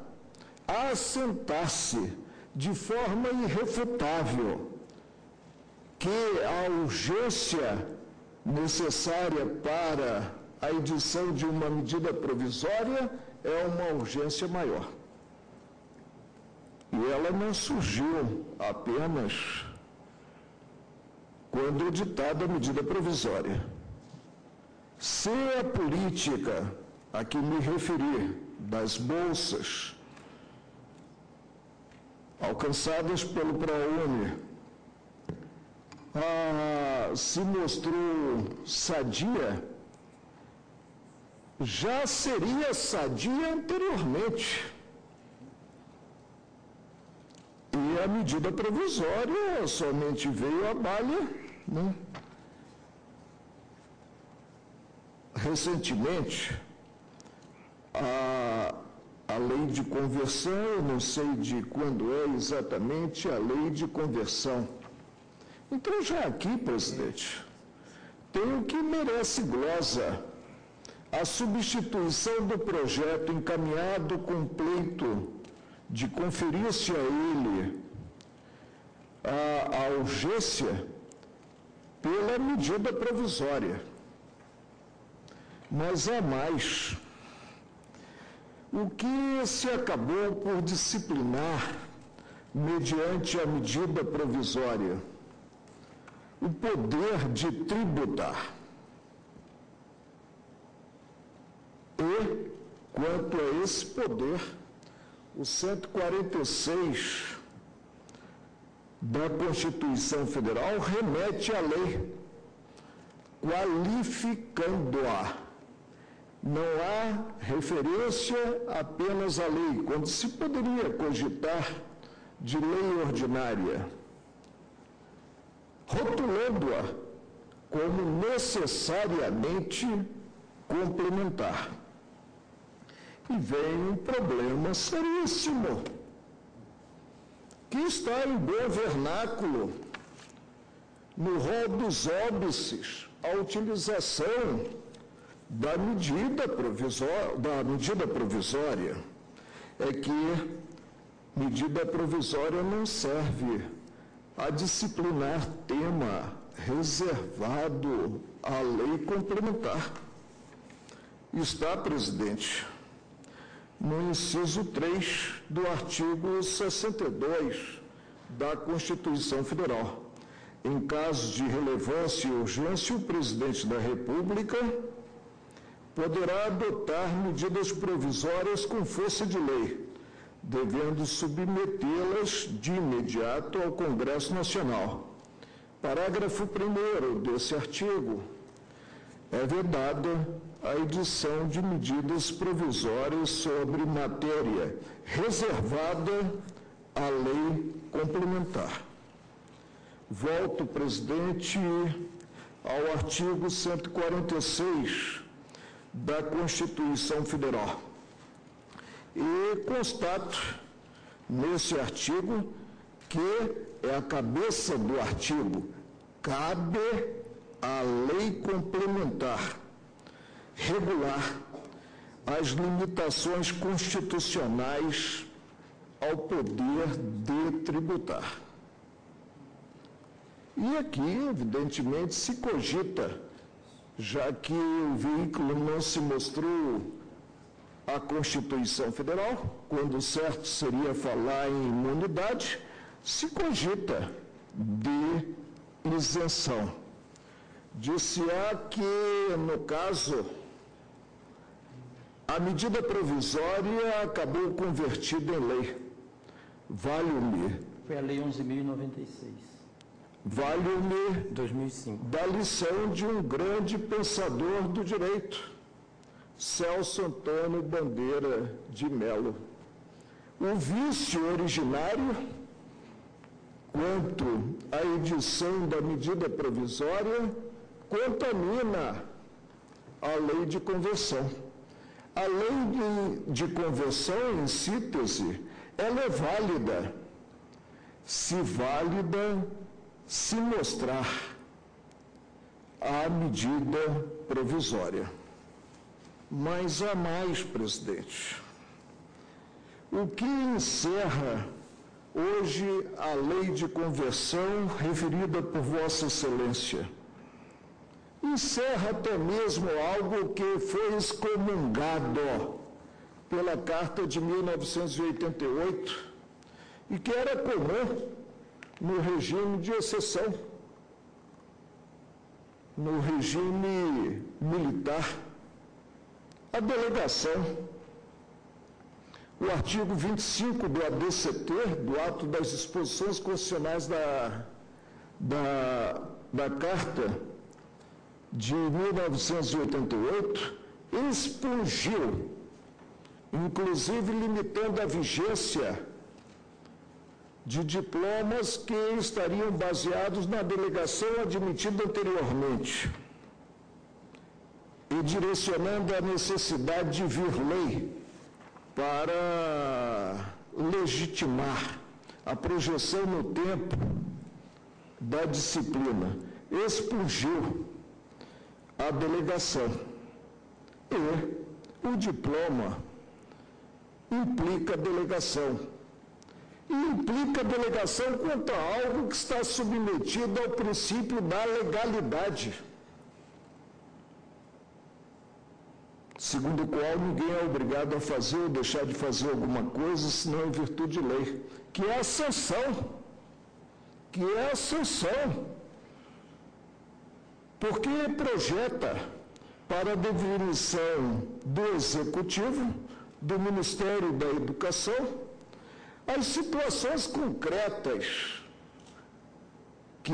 a assentar-se de forma irrefutável que a urgência necessária para a edição de uma medida provisória é uma urgência maior. E ela não surgiu apenas quando editada a medida provisória. Se a política a que me referi, das bolsas alcançadas pelo ProUni, se mostrou sadia, já seria sadia anteriormente. E a medida provisória somente veio à baila, né? Recentemente, a lei de conversão, eu não sei de quando é exatamente a lei de conversão. Então, já aqui, presidente, tem o que merece glosa: a substituição do projeto encaminhado com pleito de conferir-se a ele a urgência pela medida provisória. Mas há mais. O que se acabou por disciplinar mediante a medida provisória? O poder de tributar. E, quanto a esse poder, o 146 da Constituição Federal remete à lei, qualificando-a. Não há referência apenas à lei, quando se poderia cogitar de lei ordinária, rotulando-a como necessariamente complementar. E vem um problema seríssimo, que está em bom vernáculo, no rol dos óbices, a utilização da medida provisória, é que medida provisória não serve a disciplinar tema reservado à lei complementar. Está, presidente, no inciso 3 do artigo 62 da Constituição Federal. Em casos de relevância e urgência, o presidente da República poderá adotar medidas provisórias com força de lei, devendo submetê-las de imediato ao Congresso Nacional. Parágrafo 1º desse artigo: é vedada a edição de medidas provisórias sobre matéria reservada à lei complementar. Volto, presidente, ao artigo 146 da Constituição Federal. E constato nesse artigo que é a cabeça do artigo: cabe à lei complementar regular as limitações constitucionais ao poder de tributar. E aqui, evidentemente, se cogita, já que o veículo não se mostrou a Constituição Federal, quando o certo seria falar em imunidade, se cogita de isenção. Disse-á que, no caso, a medida provisória acabou convertida em lei. Vale-me. Foi a Lei 11.096. Vale-me 2005. Da lição de um grande pensador do direito, Celso Antônio Bandeira de Melo. O vício originário, quanto à edição da medida provisória, contamina a lei de conversão. A lei de conversão, em síntese, ela é válida se mostrar a medida provisória. Mas há mais, presidente. O que encerra hoje a lei de conversão referida por Vossa Excelência? Encerra até mesmo algo que foi excomungado pela Carta de 1988 e que era comum no regime de exceção, no regime militar, a delegação. O artigo 25 do ADCT, do Ato das Disposições Constitucionais da Carta de 1988, expungiu, inclusive limitando a vigência de diplomas que estariam baseados na delegação admitida anteriormente e direcionando a necessidade de vir lei para legitimar a projeção no tempo da disciplina. Expungiu a delegação. E o diploma implica delegação. E implica delegação quanto a algo que está submetido ao princípio da legalidade, segundo o qual ninguém é obrigado a fazer ou deixar de fazer alguma coisa, senão em virtude de lei, que é a sanção, porque projeta para a definição do Executivo, do Ministério da Educação, as situações concretas que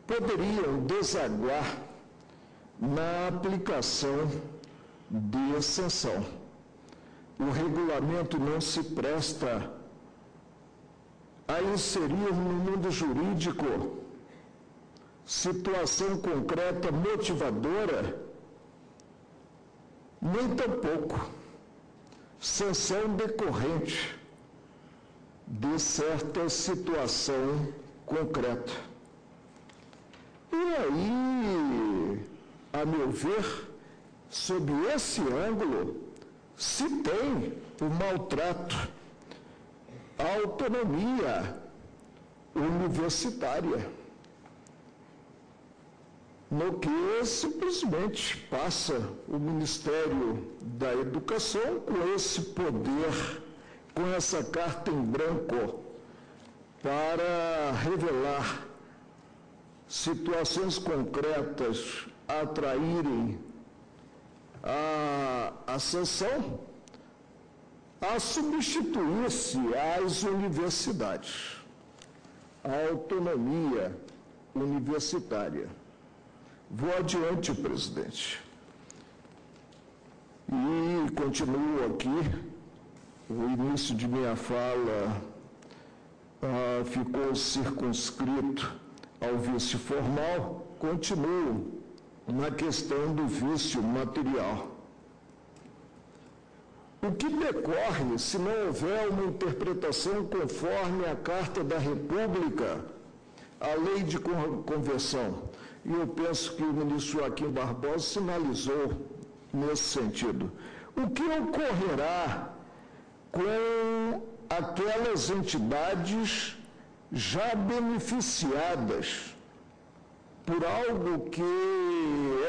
poderiam desaguar na aplicação de sanção. O regulamento não se presta a inserir no mundo jurídico situação concreta motivadora, nem tampouco sanção decorrente de certa situação concreta. E aí, a meu ver, sob esse ângulo, se tem o maltrato à autonomia universitária, no que simplesmente passa o Ministério da Educação com esse poder, com essa carta em branco, para revelar situações concretas a atraírem a sanção, a substituir-se às universidades, a autonomia universitária. Vou adiante, presidente. E continuo aqui. O início de minha fala ficou circunscrito ao vício formal. Continuo na questão do vício material. O que decorre se não houver uma interpretação conforme a Carta da República, a lei de conversão? E eu penso que o ministro Joaquim Barbosa sinalizou nesse sentido. O que ocorrerá com aquelas entidades já beneficiadas por algo que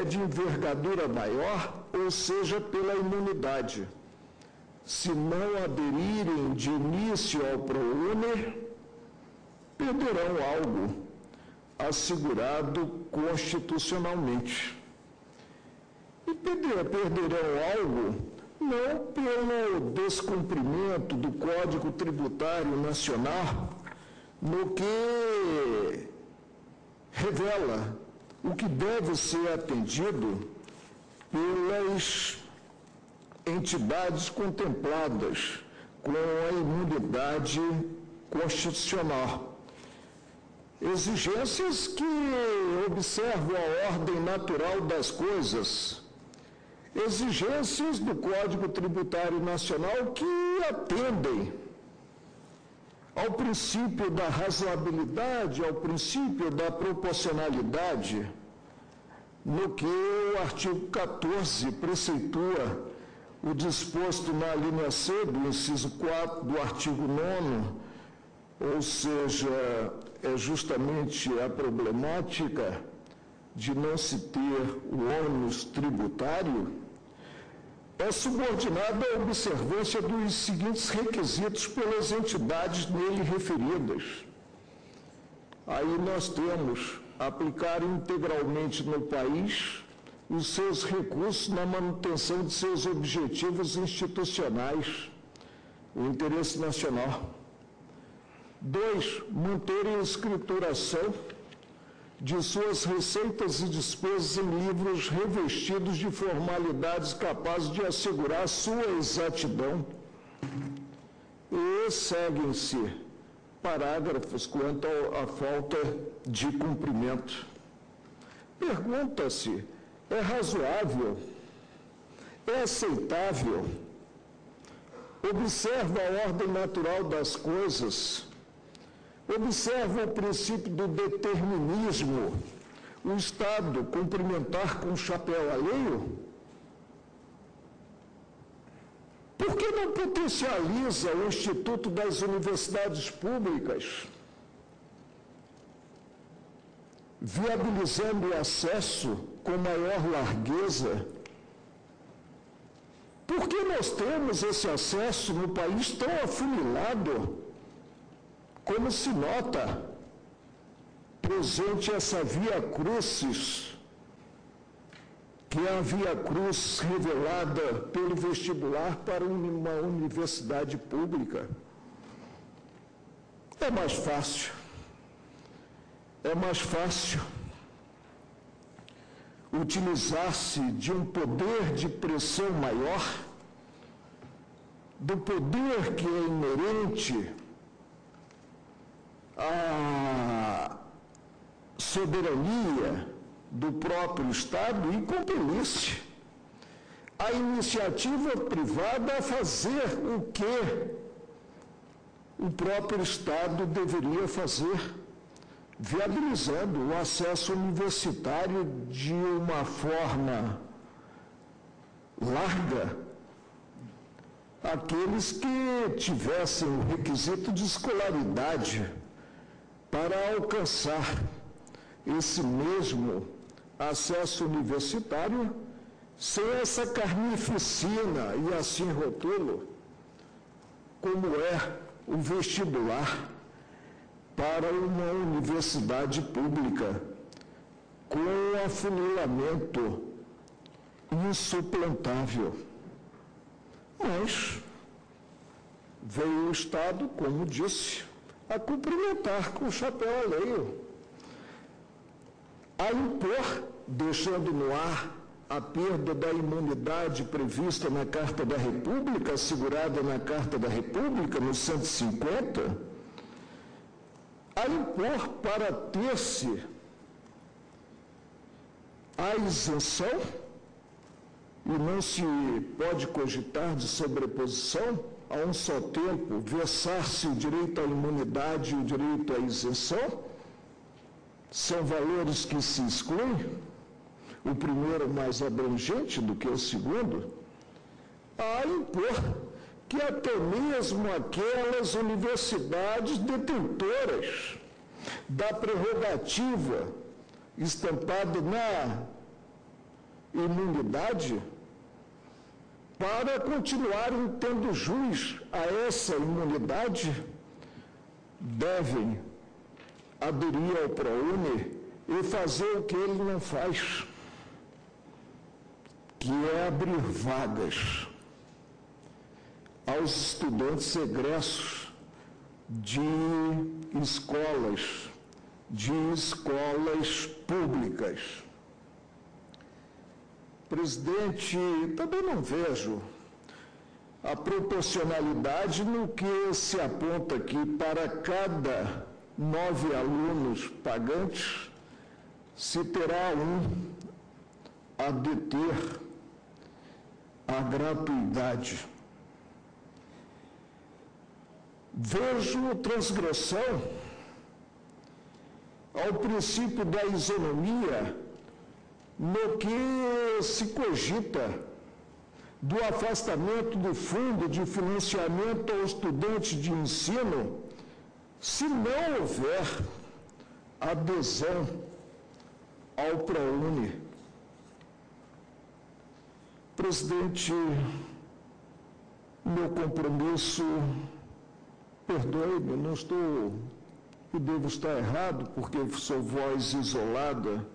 é de envergadura maior, ou seja, pela imunidade? Se não aderirem de início ao ProUni, perderão algo assegurado constitucionalmente. E perderão algo não pelo descumprimento do Código Tributário Nacional, no que revela o que deve ser atendido pelas entidades contempladas com a imunidade constitucional. Exigências que observam a ordem natural das coisas, exigências do Código Tributário Nacional que atendem ao princípio da razoabilidade, ao princípio da proporcionalidade, no que o artigo 14 preceitua o disposto na linha C do inciso 4 do artigo 9º, ou seja, é justamente a problemática de não se ter o ônus tributário, é subordinada à observância dos seguintes requisitos pelas entidades nele referidas. Aí nós temos aplicar integralmente no país os seus recursos na manutenção de seus objetivos institucionais, o interesse nacional. 2, manterem a escrituração de suas receitas e despesas em livros revestidos de formalidades capazes de assegurar sua exatidão. E seguem-se parágrafos quanto à falta de cumprimento. Pergunta-se: é razoável? É aceitável? Observa a ordem natural das coisas? Observa o princípio do determinismo, o Estado cumprimentar com o chapéu alheio? Por que não potencializa o Instituto das Universidades Públicas, viabilizando o acesso com maior largueza? Por que nós temos esse acesso no país tão afunilado? Como se nota presente essa via crucis, que é a via cruz revelada pelo vestibular para uma universidade pública. É mais fácil utilizar-se de um poder de pressão maior, do poder que é inerente à soberania do próprio Estado e compelir-se a iniciativa privada a fazer o que o próprio Estado deveria fazer, viabilizando o acesso universitário de uma forma larga àqueles que tivessem o requisito de escolaridade para alcançar esse mesmo acesso universitário sem essa carnificina e assim rotulo, como é o vestibular para uma universidade pública, com afunilamento insuplantável. Mas veio o Estado, como disse, a cumprimentar com o chapéu alheio, a impor deixando no ar a perda da imunidade prevista na Carta da República, assegurada na Carta da República, no 150, a impor para ter-se a isenção, e não se pode cogitar de sobreposição, a um só tempo, versar-se o direito à imunidade e o direito à isenção, são valores que se excluem, o primeiro mais abrangente do que o segundo, a impor que até mesmo aquelas universidades detentoras da prerrogativa estampada na imunidade, para continuarem tendo jus a essa imunidade, devem aderir ao ProUni e fazer o que ele não faz, que é abrir vagas aos estudantes egressos de escolas públicas. Presidente, também não vejo a proporcionalidade no que se aponta aqui para cada 9 alunos pagantes, se terá um a deter a gratuidade. Vejo transgressão ao princípio da isonomia no que se cogita do afastamento do fundo de financiamento ao estudante de ensino, se não houver adesão ao ProUni. Presidente, meu compromisso, perdoe-me, não estou, eu devo estar errado, porque sou voz isolada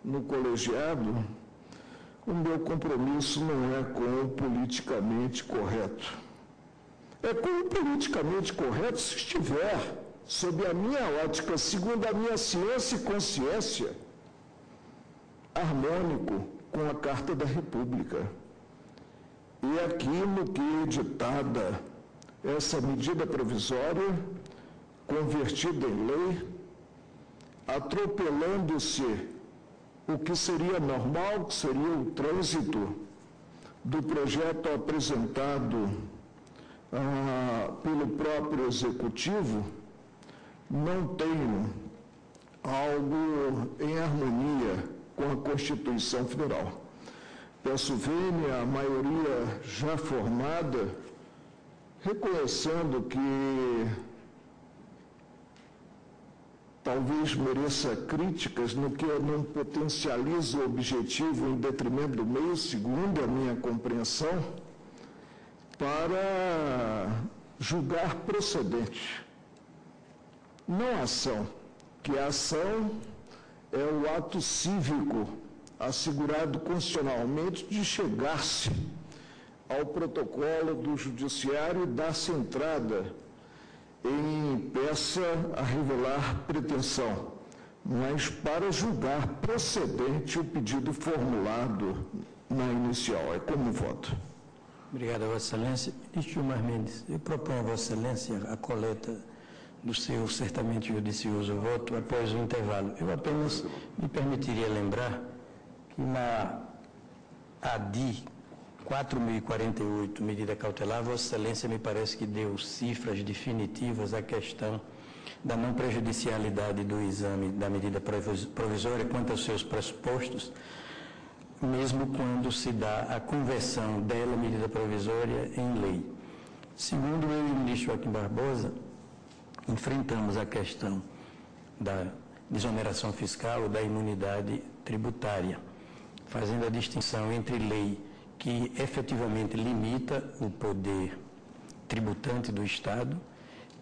no colegiado, o meu compromisso não é com o politicamente correto. É com o politicamente correto se estiver, sob a minha ótica, segundo a minha ciência e consciência, harmônico com a Carta da República. E aqui no que é editada essa medida provisória, convertida em lei, atropelando-se o que seria normal, que seria o trânsito do projeto apresentado pelo próprio Executivo, não tenho algo em harmonia com a Constituição Federal. Peço vênia à maioria já formada, reconhecendo que talvez mereça críticas no que eu não potencializo o objetivo em detrimento do meio, segundo a minha compreensão, para julgar procedente. Não ação, que a ação é o ato cívico assegurado constitucionalmente de chegar-se ao protocolo do judiciário e dar-se entrada em peça a revelar pretensão, mas para julgar procedente o pedido formulado na inicial. É como voto. Obrigado, Vossa Excelência. Ministro Gilmar Mendes, eu proponho a Vossa Excelência a coleta do seu certamente judicioso voto após o intervalo. Eu apenas me permitiria lembrar que na ADI 4.048, medida cautelar, Vossa Excelência me parece que deu cifras definitivas à questão da não prejudicialidade do exame da medida provisória quanto aos seus pressupostos, mesmo quando se dá a conversão dela, medida provisória, em lei. Segundo eu e o ministro Joaquim Barbosa, enfrentamos a questão da desoneração fiscal, da imunidade tributária, fazendo a distinção entre lei que efetivamente limita o poder tributante do Estado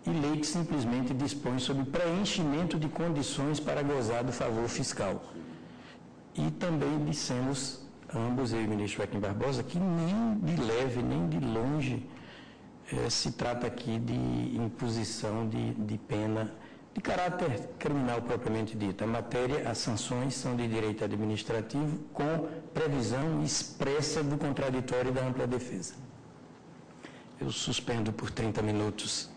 e lei que simplesmente dispõe sobre preenchimento de condições para gozar do favor fiscal. E também dissemos, ambos, eu e o ministro Joaquim Barbosa, que nem de leve, nem de longe se trata aqui de imposição de pena De caráter criminal propriamente dito, a matéria, as sanções são de direito administrativo com previsão expressa do contraditório e da ampla defesa. Eu suspendo por 30 minutos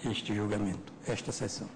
este julgamento, esta sessão.